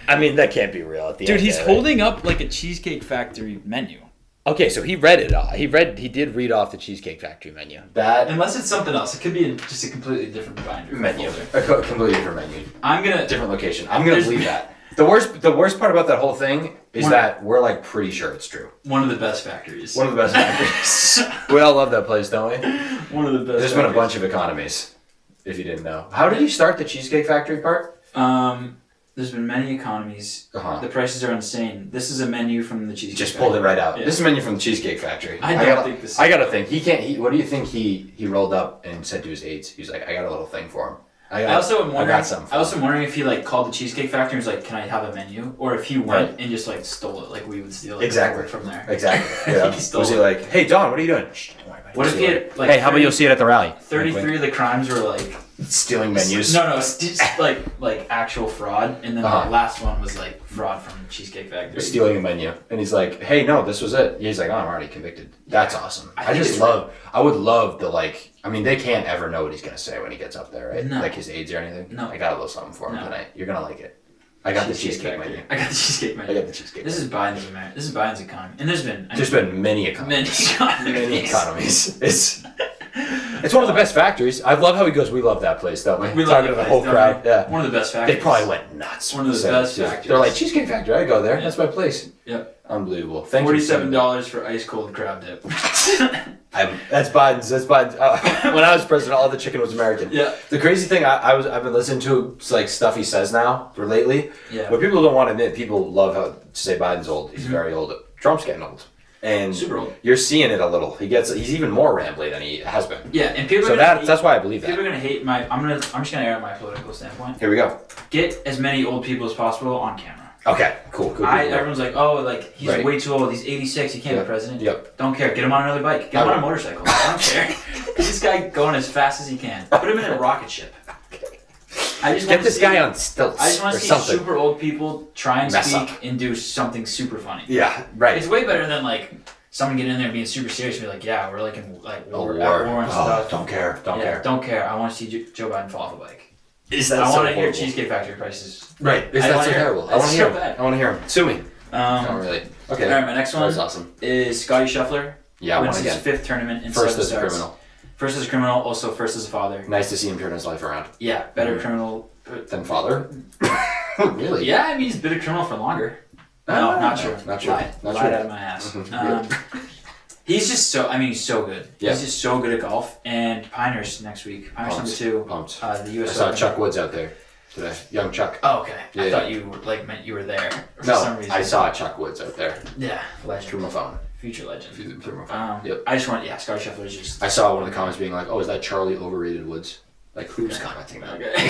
B: I mean, that can't be real. At the
A: Dude,
B: end
A: he's
B: there, right?
A: holding up like a Cheesecake Factory menu.
B: Okay, so he read it all. He did read off the Cheesecake Factory menu. That
A: Unless it's something else. It could be just a completely different binder.
B: menu,
A: folder.
B: a completely different menu,
A: I'm gonna
B: different location. I'm gonna believe that. The worst part about that whole thing is that we're like pretty sure it's true.
A: One of the best factories.
B: One of the best factories. We all love that place, don't we?
A: One of the best.
B: There's been a bunch of economies, if you didn't know. How did you start the Cheesecake Factory part?
A: There's been many economies.
B: Uh-huh.
A: The prices are insane. This is a menu from the Cheesecake
B: Just
A: Factory.
B: pulled it right out.
A: Yeah.
B: This is a menu from the Cheesecake Factory.
A: I don't think this.
B: I gotta think. He can't. What do you think he rolled up and said to his aides? He was like, "I got a little thing for him." I also am
A: wondering if he like called the Cheesecake Factory and was like, "Can I have a menu?" Or if he went and just like stole it, like we would steal it
B: exactly
A: from there.
B: Exactly.
A: I
B: Yeah.
A: think he stole
B: Was he
A: it.
B: like, "Hey Don, what are you doing?" Shh, don't worry about it.
A: What if he had like?
B: Hey, how about you'll see it at the rally?
A: 33 of the crimes were like
B: Stealing menus.
A: No, it's just like actual fraud, and then the last one was like fraud from Cheesecake Factory.
B: Stealing a menu, and he's like, "Hey, no, this was it." He's like, "Oh, I'm already convicted." That's awesome. I would love the like. I mean, they can't ever know what he's gonna say when he gets up there, right?
A: No.
B: Like his aides or anything.
A: No.
B: I got a little something for him tonight. You're gonna like it. I got the cheesecake menu.
A: I got the cheesecake menu.
B: I got the cheesecake.
A: This is Biden's America. This is Biden's economy, and there's been
B: many economies.
A: Many
B: economies. It's one of the best factories. I love how he goes, "We love that place, don't we?"
A: We
B: Talking
A: love
B: to the whole crowd. Yeah.
A: One of the best factories.
B: They probably went nuts.
A: One of the best factories.
B: They're like, "Cheesecake Factory, I go there.
A: Yeah.
B: That's my place."
A: Yep.
B: Unbelievable. Thank you.
A: $47 for ice cold crab dip.
B: That's Biden's. When I was president, all the chicken was American.
A: Yeah.
B: The crazy thing I've been listening to like stuff he says now for lately.
A: Yeah.
B: What people don't want to admit, people love how to say Biden's old. He's very old. Trump's getting old. And
A: super old.
B: You're seeing it a little. He's even more rambly than he has been.
A: Yeah, and people.
B: So that's why I believe that.
A: People are gonna hate my. I'm just gonna air my political standpoint.
B: Here we go.
A: Get as many old people as possible on camera.
B: Okay, cool.
A: Everyone's like, oh, like he's way too old. He's 86. He can't be president.
B: Yep.
A: Don't care. Get him on another bike. Get him on a motorcycle. I don't care. Get this guy going as fast as he can. Put him in a rocket ship. I just
B: get this guy on stilts.
A: I just want to see
B: something.
A: super old people try and speak and do something super funny.
B: Yeah, right.
A: It's way better than like someone getting in there and being super serious and be like, yeah, we're like in like war and stuff.
B: Don't care.
A: Don't care. I want to see Joe Biden fall off a bike.
B: I
A: want to hear Cheesecake Factory prices.
B: Right. Is that so terrible? I want to hear him. I want to hear him. Sue me. Not really. Okay.
A: All right, my next one
B: awesome.
A: is Scotty Scheffler.
B: Yeah,
A: wins his 5th tournament in
B: first
A: 7
B: as
A: starts.
B: a criminal.
A: First as a criminal, also first as a father.
B: Nice to see him turn his life around.
A: Yeah, better criminal
B: than father. Really?
A: Yeah, I mean he's been a criminal for longer. No, not true.
B: Not true.
A: Lied out of my ass. He's just he's so good.
B: Yeah.
A: He's just so good at golf. And Pinehurst next week. Pinehurst number 2.
B: Pumped.
A: The US
B: I saw
A: Open.
B: Chuck Woods out there today. Young Chuck.
A: Oh, okay.
B: Yeah,
A: I thought you meant you were there for some reason.
B: I saw Chuck Woods out there.
A: Yeah, legend.
B: Through my phone.
A: Future legend.
B: Through my phone. Yep.
A: I just want, Scotty Scheffler is just...
B: I saw one of the comments being like, "Oh, is that Charlie overrated Woods?" Like, who's commenting that?
A: Okay.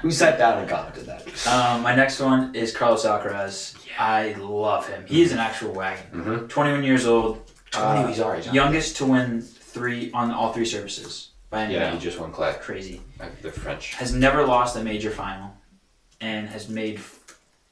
B: Who sat down and commented that?
A: My next one is Carlos Alcaraz. Yeah. I love him. He is an actual wagon.
B: Mm-hmm.
A: 21 years old.
B: 20, he's already
A: youngest to win 3 on all 3 services. By any
B: he just won clay.
A: Crazy.
B: The French.
A: Has never lost a major final. And has made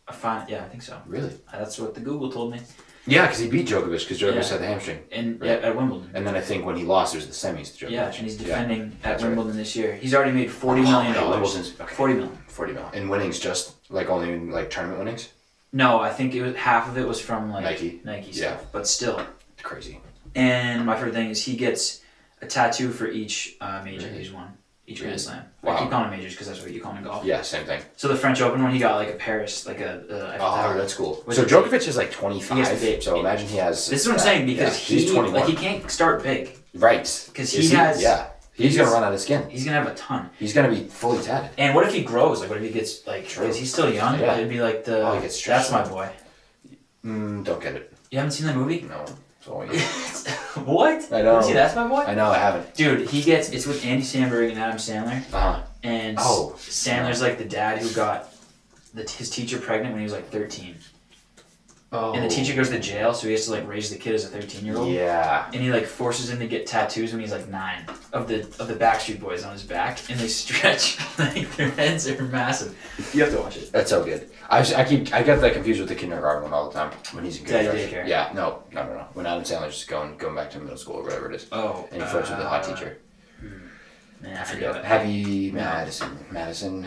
A: a final. Yeah, I think so.
B: Really?
A: That's what the Google told me.
B: Yeah, because he beat Djokovic because Djokovic had the hamstring.
A: And at Wimbledon.
B: And then I think when he lost, it was the semis to Djokovic.
A: Yeah, and he's defending at Wimbledon this year. He's already made $40 million. $40 million.
B: $40 million. And winnings just only like tournament winnings?
A: No, I think half of it was from like
B: Nike
A: stuff. But still.
B: Crazy.
A: And my favorite thing is he gets a tattoo for each major he's won. Each Grand Slam.
B: Wow.
A: I keep calling them majors because that's what you call them in golf.
B: Yeah, same thing.
A: So the French Open one, he got like a Paris, like
B: that's cool. So Djokovic is like 25. So imagine he has.
A: This is what I'm saying because
B: he's 21.
A: he can't start big.
B: Right.
A: Because he has.
B: Yeah. He's gonna run out of skin.
A: He's gonna have a ton.
B: He's gonna be fully tatted.
A: And what if he grows? Like, what if he gets like? Because he's still young. Yeah. It'd be like the.
B: Oh, he gets stressed.
A: That's my boy.
B: Don't get it.
A: You haven't seen that movie?
B: No.
A: What?
B: I know.
A: See, that's my boy.
B: I know. I haven't.
A: Dude, it's with Andy Samberg and Adam Sandler. And Sandler's like the dad who got his teacher pregnant when he was like 13. And the teacher goes to jail, so he has to like raise the kid as a 13-year-old.
B: Yeah.
A: And he like forces him to get tattoos when he's like 9 of the Backstreet Boys on his back, and they stretch like their heads are massive. You have to watch it.
B: That's so good. I get that confused with the kindergarten one all the time when he's in kindergarten.
A: Daycare.
B: Yeah, no. When Adam Sandler's just going back to middle school or whatever it is.
A: Oh.
B: And he flirts with the hot teacher.
A: Man, I forget.
B: Happy Madison. Billy Madison.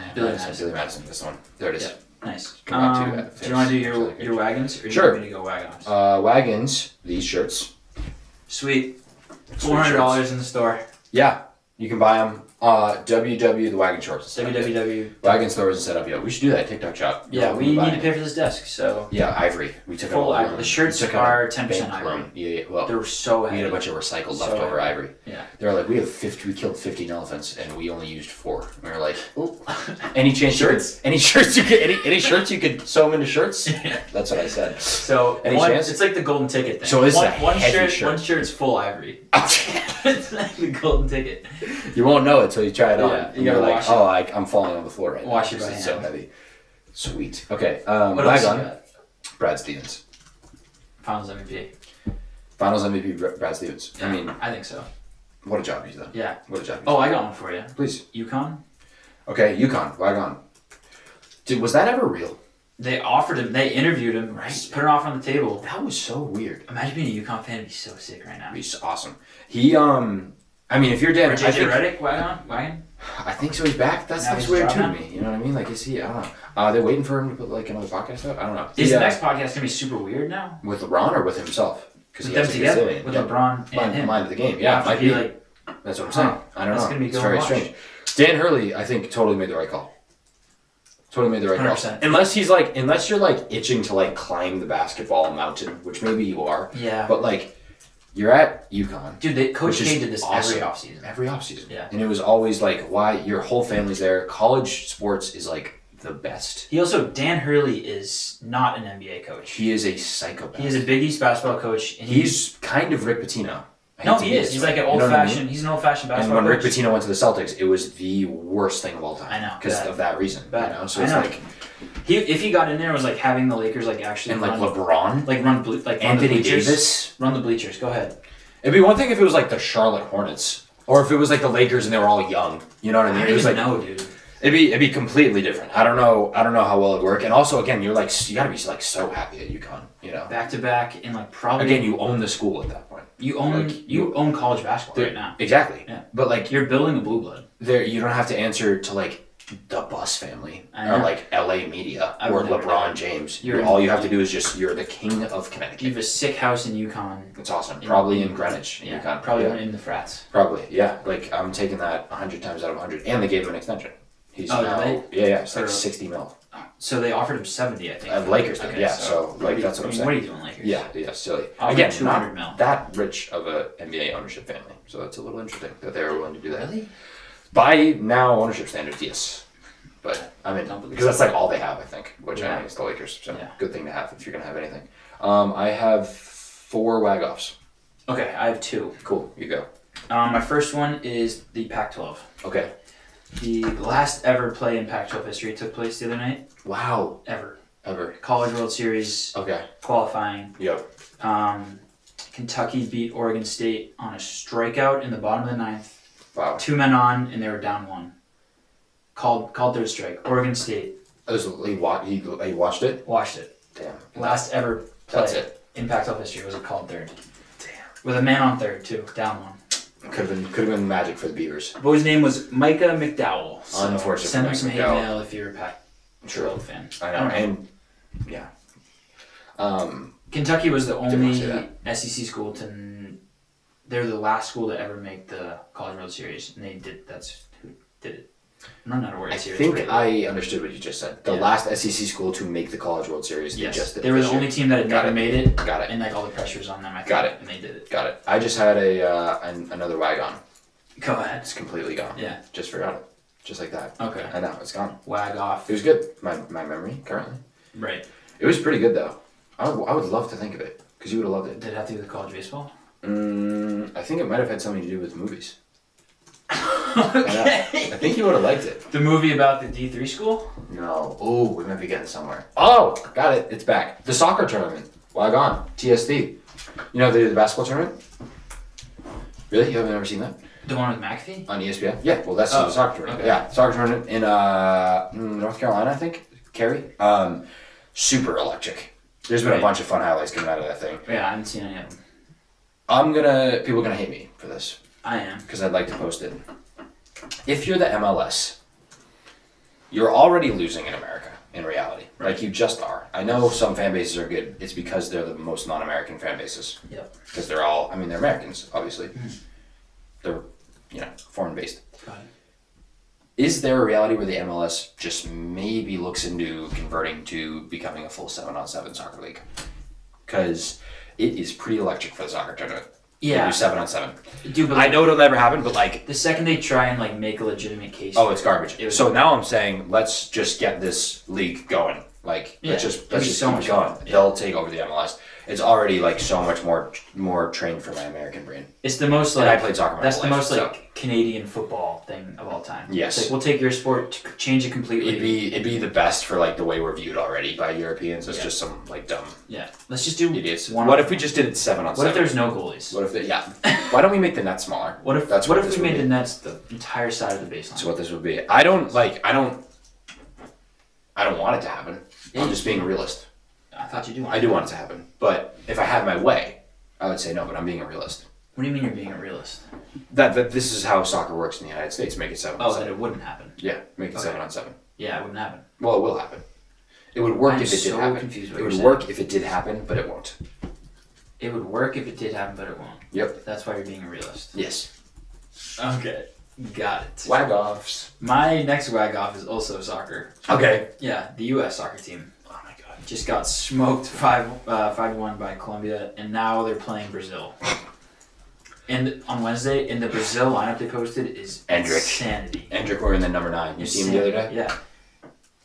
B: That's the one. There it is.
A: Yep. Nice.
B: Come back to
A: do you want to do your wagons, or
B: sure.
A: do you want me to go WagONs?
B: Wagons. These shirts.
A: Sweet. $400 in the store.
B: Yeah, you can buy them. WW the Wagon Shorts.
A: www.
B: Wagon store isn't set up yet. We should do that TikTok shop.
A: Yeah, we need to pay for this desk. So
B: yeah, ivory. We took
A: full
B: out
A: ivory. The shirts are 10% ivory.
B: Yeah. Well,
A: they're so heavy.
B: We had a bunch of recycled leftover ivory.
A: Yeah.
B: They're like, we killed 15 elephants and we only used 4. And we were like, any shirts you could sew them into shirts.
A: Yeah.
B: That's what I said.
A: So it's like the golden ticket thing.
B: So it's
A: one shirt's full ivory. It's like the golden ticket.
B: You won't know it till you try it on.
A: Yeah, you gotta
B: like,
A: wash it.
B: I'm falling on the floor right now.
A: Wash it by
B: It's
A: hand.
B: so heavy. Sweet. Okay.
A: What else you
B: Wagon.
A: got?
B: Brad Stevens.
A: Finals MVP.
B: Finals MVP Brad Stevens. I mean,
A: I think so.
B: what a job he's done.
A: Yeah.
B: What a job.
A: Oh, I got one for you.
B: Please.
A: UConn.
B: Okay, UConn. Wagon. Dude, was that ever real?
A: They offered him. They interviewed him.
B: Right.
A: Just put an offer on the table.
B: That was so weird.
A: Imagine being a UConn fan. It'd be so sick right now.
B: He's awesome. He I mean, if you're Dan,
A: Or JJ Redick, Wagon.
B: I think so. He's back.
A: Now
B: That's
A: he's
B: weird too to
A: dropping?
B: me. You know what I mean? Like, is he? I don't know. Are they waiting for him to put like another podcast out? I don't know.
A: Is the next podcast gonna be super weird now?
B: With LeBron or with himself? Because
A: With them together, with LeBron and him.
B: Mind of the game. Yeah, might be.
A: Like,
B: That's what I'm saying. I don't know.
A: That's gonna be
B: It's
A: good
B: very
A: to watch.
B: strange. Dan Hurley, I think, totally made the right call. Totally made the right
A: 100%.
B: call. Unless you're like itching to like climb the basketball mountain, which maybe you are.
A: Yeah.
B: But like, you're at UConn.
A: Dude, Coach
B: which
A: K
B: is
A: did this
B: awesome.
A: every offseason.
B: Every offseason.
A: Yeah.
B: And it was always like, why your whole family's there. College sports is like the best.
A: Dan Hurley is not an NBA coach.
B: He is a psychopath.
A: He is a Big East basketball coach. And
B: He's kind of Rick Pitino.
A: No, he is. He's like an old-fashioned. He's an old-fashioned basketball
B: coach. And when
A: coach.
B: Rick Pitino went to the Celtics, it was the worst thing of all time.
A: I know.
B: Because of that reason.
A: Bad.
B: You know? So it's like...
A: If he got in there, it was like having the Lakers like actually
B: And like LeBron.
A: Anthony
B: Davis.
A: Run the bleachers. Go ahead.
B: It'd be one thing if it was like the Charlotte Hornets. Or if it was like the Lakers and they were all young. You know what I mean?
A: I don't even know, dude.
B: It'd be completely different. I don't know how well it'd work. And also, again, you gotta be like so happy at UConn. You know,
A: back to back and like probably
B: again you own the school at that point.
A: You own college basketball right now.
B: Exactly.
A: Yeah.
B: But like
A: you're building a blue blood.
B: There, you don't have to answer to like the Bus family or like LA media or LeBron James. All you have to do is you're the king of Connecticut.
A: You have a sick house in UConn.
B: It's awesome. Probably in Greenwich.
A: Yeah.
B: UConn.
A: Probably in the frats.
B: Probably. Yeah. Like I'm taking that 100 times out of 100, and they gave him an extension. He's now, it's like 60 mil.
A: So they offered him 70, I think.
B: And Lakers did, so like that's what I'm saying.
A: What are you doing, Lakers?
B: Yeah, silly.
A: Offered
B: Again,
A: 200 mil.
B: That rich of a NBA ownership family, so that's a little interesting that they were willing to do that.
A: Really?
B: By now ownership standards, yes. But I mean, because that's like all they have, I think. Which I think is the Lakers. So good thing to have if you're gonna have anything. I have 4 WagOFFs.
A: Okay, I have 2.
B: Cool, you go.
A: My first one is the Pac-12.
B: Okay.
A: The last ever play in Pac-12 history took place the other night.
B: Wow.
A: Ever.
B: Ever.
A: College World Series.
B: Okay.
A: Qualifying.
B: Yep.
A: Kentucky beat Oregon State on a strikeout in the bottom of the 9th.
B: Wow.
A: 2 men on, and they were down 1. Called third strike. Oregon State.
B: He watched it?
A: Watched it.
B: Damn.
A: Last ever play in Pac-12 history was a called third.
B: Damn.
A: With a man on third, too. Down 1.
B: Could have been magic for the Beavers.
A: Boy's name was Micah McDowell. So
B: Unfortunately,
A: send him some hate
B: McDowell.
A: mail if you're a Pac-12 fan.
B: I know, and yeah.
A: Kentucky was the only SEC school they're the last school to ever make the College World Series, and they did. That's who did it. I'm not aware.
B: I think I understood what you just said. The last SEC school to make the College World Series.
A: Yes, they were the only team that had never made it.
B: Got it.
A: And like all the pressure's on them. I think,
B: Got it.
A: And they did it.
B: Got it. I just had another Wagon.
A: Go ahead.
B: It's completely gone.
A: Yeah.
B: Just forgot it. Just like that.
A: Okay.
B: I know it's gone.
A: WagOFF.
B: It was good. My memory currently.
A: Right.
B: It was pretty good though. I would love to think of it because you would have loved it.
A: Did it have to do with college baseball?
B: I think it might have had something to do with movies.
A: Okay.
B: I think you would have liked it.
A: The movie about the D3 school?
B: No. Oh, we might be getting somewhere. Oh, got it. It's back. The soccer tournament. Wagon, TSD. You know they did the basketball tournament? Really? You haven't ever seen that?
A: The one with McAfee?
B: On ESPN? Yeah, well that's the soccer tournament.
A: Okay.
B: Yeah, soccer tournament in North Carolina, I think. Cary. Super electric. There's been a bunch of fun highlights coming out of that thing.
A: Yeah, I haven't seen any of them.
B: People are gonna hate me for this.
A: I am.
B: Because I'd like to post it. If you're the MLS, you're already losing in America, in reality.
A: Right.
B: Like you just are. I know some fan bases are good. It's because they're the most non-American fan bases.
A: Yep.
B: Because they're Americans, obviously. They're, foreign-based.
A: Got it.
B: Is there a reality where the MLS just maybe looks into converting to becoming a full 7-on-7 soccer league? Because it is pretty electric for the soccer tournament.
A: Yeah.
B: 7-on-7.
A: Dude, but
B: I know it'll never happen, but
A: the second they try and make a legitimate case.
B: Oh, it's garbage. So now I'm saying let's just get this league going. Let's just
A: so
B: keep
A: much
B: going.
A: fun.
B: They'll take over the MLS. It's already so much more trained for my American brain.
A: It's the most
B: And I played soccer my
A: that's
B: whole
A: the
B: life,
A: most Canadian football thing of all time.
B: Yes.
A: It's we'll take your sport, change it completely.
B: It'd be the best for the way we're viewed already by Europeans. It's just some dumb
A: Let's just do
B: idiots.
A: one.
B: What if we just did it 7-on-7?
A: What if there's no goalies?
B: What if Why don't we make the net smaller?
A: What if we made the nets the entire side of the baseline?
B: That's what this would be. I don't want it to happen. I'm just being a realist.
A: I thought you do.
B: I do want it to happen, but if I had my way, I would say no. But I'm being a realist.
A: What do you mean you're being a realist?
B: That this is how soccer works in the United States. Make it 7-on-7.
A: Oh, that it wouldn't happen.
B: Yeah, make it 7-on-7.
A: Yeah, it wouldn't happen.
B: Well, it will happen. It would work
A: I'm
B: if it did
A: so
B: happen.
A: confused what
B: It
A: you're
B: would
A: saying.
B: work if it did happen, but it won't.
A: It would work if it did happen, but it won't.
B: Yep.
A: That's why you're being a realist.
B: Yes.
A: Okay. Got it.
B: WagOFFs.
A: My next WagOff is also soccer.
B: Okay.
A: Yeah, the U.S. soccer team.
B: Oh my god.
A: Just got smoked 5-1 by Colombia, and now they're playing Brazil. And on Wednesday, in the Brazil lineup they posted is insanity.
B: Endrick wearing the number 9. You see him the other day?
A: Yeah.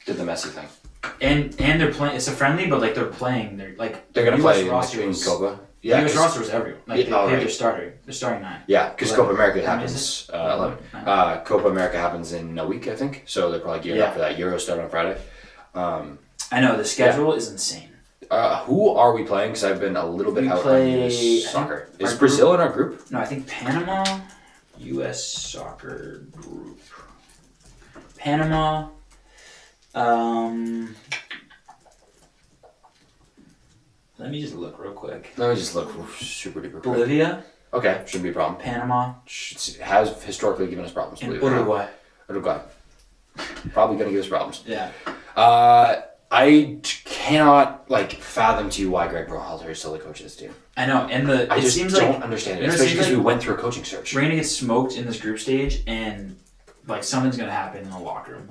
B: Did the Messi thing.
A: And they're playing. It's a friendly, but they're playing. They're
B: gonna
A: US
B: play
A: roster
B: in
A: was,
B: Copa.
A: Yeah, the US roster was everyone. They paid
B: right.
A: their starter. They're starting 9.
B: Yeah, because Copa America happens
A: 11.
B: Copa America happens in a week, I think. So they're probably gearing up for that. Euro start on Friday.
A: I know the schedule is insane.
B: Who are we playing? Because I've been a little bit out on US soccer. Is Brazil in our group?
A: No, I think Panama, U.S. soccer group. Panama. Let me just look real quick.
B: Let me just look super duper quick.
A: Bolivia.
B: Okay, shouldn't be a problem.
A: Panama.
B: Has historically given us problems.
A: And Uruguay.
B: Uruguay. Probably going to give us problems.
A: Yeah.
B: I cannot fathom to you why Greg Berhalter is still the coach of this team.
A: I know, and
B: I just don't understand it, especially because we went through a coaching search.
A: We're gonna get smoked in this group stage, and something's gonna happen in the locker room.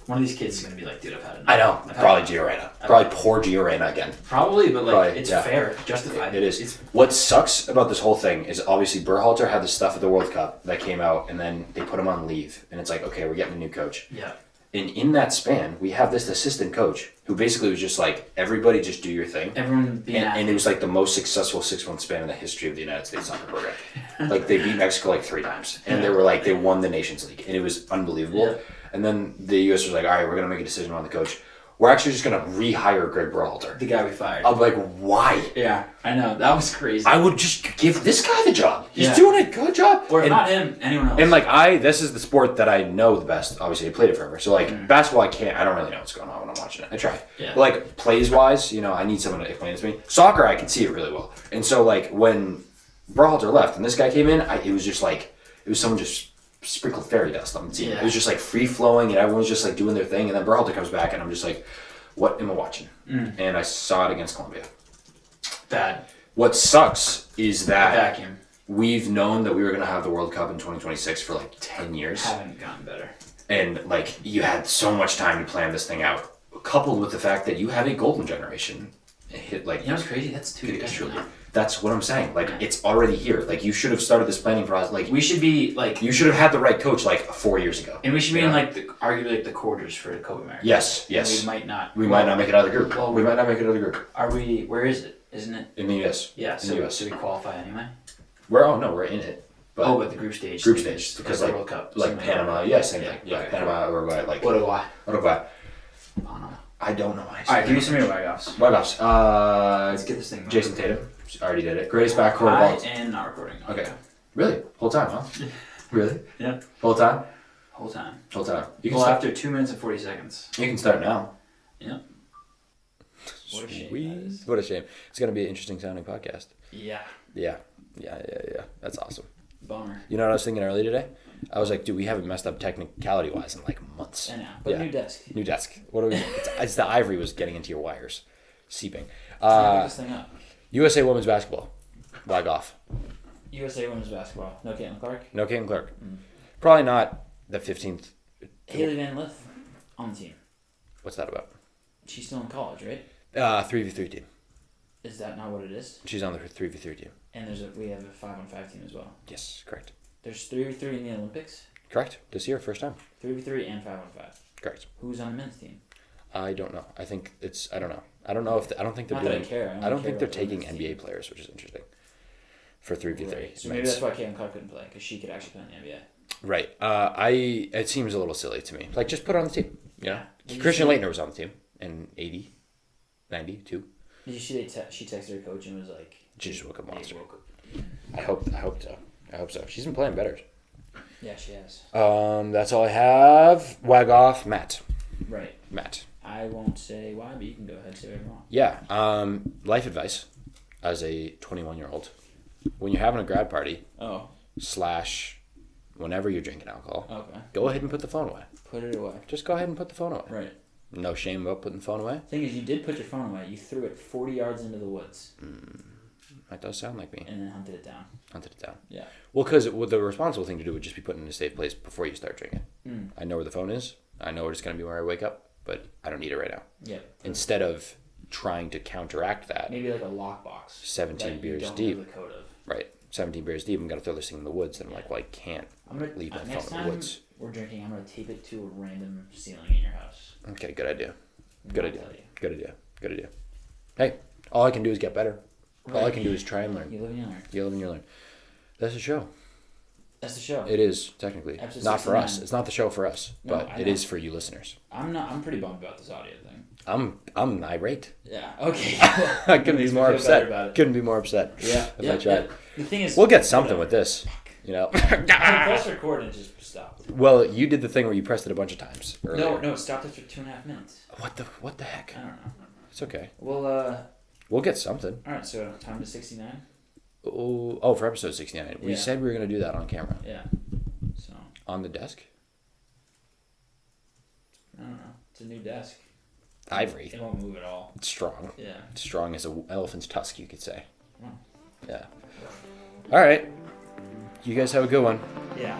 A: One of these kids is gonna be like, "Dude, I've had enough."
B: I know, probably Gio Reyna. Probably poor Gio Reyna again.
A: Probably, but it's fair, justified.
B: It is. What sucks about this whole thing is obviously Berhalter had the stuff at the World Cup that came out, and then they put him on leave, and it's like, okay, we're getting a new coach.
A: Yeah.
B: And in that span, we have this assistant coach who basically was just like, everybody just do your thing.
A: Everyone be
B: and it was the most successful 6-month span in the history of the United States soccer program. They beat Mexico 3 times. And they were they won the Nations League. And it was unbelievable. Yeah. And then the U.S. was like, all right, we're going to make a decision on the coach. We're actually just going to rehire Greg Berhalter.
A: The guy we fired.
B: I'm like, why?
A: Yeah, I know. That was crazy.
B: I would just give this guy the job. He's doing a good job.
A: Or not him, anyone else.
B: And this is the sport that I know the best. Obviously, I played it forever. So basketball, I don't really know what's going on when I'm watching it. I try.
A: Yeah.
B: But plays-wise, I need someone to explain it to me. Soccer, I can see it really well. And so when Berhalter left and this guy came in, it was just it was someone just sprinkled fairy dust on the team. Yeah. It was just free-flowing and everyone was just doing their thing. And then Berhalter comes back and I'm just like, what am I watching? And I saw it against Colombia.
A: Bad.
B: What sucks is that
A: vacuum.
B: We've known that we were going to have the World Cup in 2026 for 10 years.
A: Haven't gotten better.
B: And you had so much time to plan this thing out, coupled with the fact that you have a golden generation. Hit
A: what's crazy? That's 2 years.
B: That's what I'm saying. It's already here. You should have started this planning process.
A: We should be
B: you should have had the right coach 4 years ago.
A: And we should be in arguably the quarters for Copa America.
B: Yes.
A: And we might not.
B: We might not make it out of the group. Well, we might not make it out of the group.
A: Are we? Where is it? Isn't it
B: in the U.S.?
A: Yeah. So do we qualify anyway?
B: We're in it.
A: But the group stage.
B: Group stage because
A: the World Cup.
B: Panama. Yeah, same thing. Yeah, Panama, Uruguay.
A: Uruguay.
B: Panama. I don't know.
A: All right, give me some of your WagOffs.
B: WagOFFs.
A: Let's get this thing.
B: Jayson Tatum. Already did it. Greatest backcourt of all time.
A: And not recording.
B: Okay. Really? Whole time, huh? Really?
A: Yeah.
B: Whole time?
A: Whole time.
B: Whole time. You can
A: Well,
B: start.
A: after 2 minutes and 40 seconds.
B: You can start now.
A: Yeah. What a shame that is.
B: What a shame. It's going to be an interesting sounding podcast.
A: Yeah.
B: Yeah. That's awesome.
A: Bummer.
B: You know what I was thinking earlier today? I was like, dude, we haven't messed up technicality-wise in like months.
A: I know. But new desk.
B: New desk. What do we? It's the ivory was getting into your wires, seeping.
A: Pick this thing up.
B: USA women's basketball. WagOff.
A: USA women's basketball. No Caitlin Clark.
B: No Caitlin Clark. Probably not the 15th.
A: Haley Van Lith on the team.
B: What's that about?
A: She's still in college, right?
B: 3v3 team.
A: Is that not what it is?
B: She's on the 3v3 team.
A: And we have a 5-on-5 team as well.
B: Yes, correct.
A: There's 3v3 in the Olympics.
B: Correct. This year, first time.
A: 3v3 and 5-on-5.
B: Correct.
A: Who's on the men's team?
B: I don't know. I think it's. I don't know. I don't know if. I don't think they're
A: Not that I
B: doing.
A: care.
B: I don't think they're
A: about the
B: taking
A: women's
B: NBA
A: team.
B: players, which is interesting. For 3v3.
A: Right. So maybe that's why Caitlin Clark couldn't play, because she could actually play in the NBA.
B: Right. It seems a little silly to me. Like, just put her on the team. You know?
A: Did you
B: Christian
A: see-
B: Laettner was on the team in 80, 92.
A: Did you see she texted her coach and was like...
B: She just woke up monster.
A: They woke up.
B: I hope so. She's been playing better.
A: Yeah, she has.
B: That's all I have. WagOff, Matt.
A: Right.
B: Matt.
A: I won't say why, but you can go ahead and say whatever you want.
B: Yeah. Life advice as a 21-year-old. When you're having a grad party,
A: Oh,
B: / whenever you're drinking alcohol,
A: okay.
B: go ahead and put the phone away.
A: Put it away.
B: Just go ahead and put the phone away.
A: Right.
B: No shame about putting the phone away.
A: Thing is, you did put your phone away. You threw it 40 yards into the woods
B: That does sound like me.
A: and then hunted it down.
B: Hunted it down.
A: Yeah.
B: Well, because the responsible thing to do would just be put it in a safe place before you start drinking.
A: Mm.
B: I know where the phone is. I know it's going to be where I wake up, but I don't need it right now.
A: Yeah.
B: Instead of trying to counteract that,
A: Maybe like a lockbox.
B: 17
A: that
B: beers
A: you don't
B: deep.
A: Have the code of.
B: Right. 17 beers deep, I'm going to throw this thing in the woods. And I'm like, well, I can't leave my
A: Next
B: phone in
A: time
B: the woods.
A: we're drinking, I'm gonna tape it to a random ceiling in your house.
B: Okay, good idea.
A: And
B: Good
A: I'll
B: idea.
A: tell you.
B: Good idea. Good idea. Hey, all I can do is get better. All I
A: Right.
B: can do is try and learn.
A: You live and you learn.
B: You live and you learn. That's the show.
A: That's the show.
B: It is, technically.
A: Episode
B: Not for us.
A: 69.
B: It's not the show for us,
A: No,
B: but
A: I
B: it
A: know.
B: is for you listeners.
A: I'm pretty bummed about this audio thing.
B: I'm irate.
A: Yeah. Okay.
B: I couldn't be
A: Makes me
B: more
A: feel better about
B: upset.
A: it.
B: Couldn't be more upset.
A: Yeah.
B: If
A: yeah,
B: I tried.
A: yeah. The thing is,
B: We'll get something with this. You know.
A: I press record and it just stopped.
B: Well, you did the thing where you pressed it a bunch of times earlier.
A: No, it stopped after 2.5 minutes.
B: What the heck?
A: I don't know.
B: It's okay.
A: Well,
B: We'll get something.
A: all right. So time to 69.
B: Oh, for episode 69. We
A: Yeah.
B: said we were going to do that on camera.
A: Yeah. So
B: On the desk?
A: I don't know. It's a new desk.
B: Ivory.
A: It won't move at all.
B: It's strong.
A: Yeah.
B: It's strong as an elephant's tusk, you could say.
A: Oh.
B: Yeah. All right. You guys have a good one.
A: Yeah.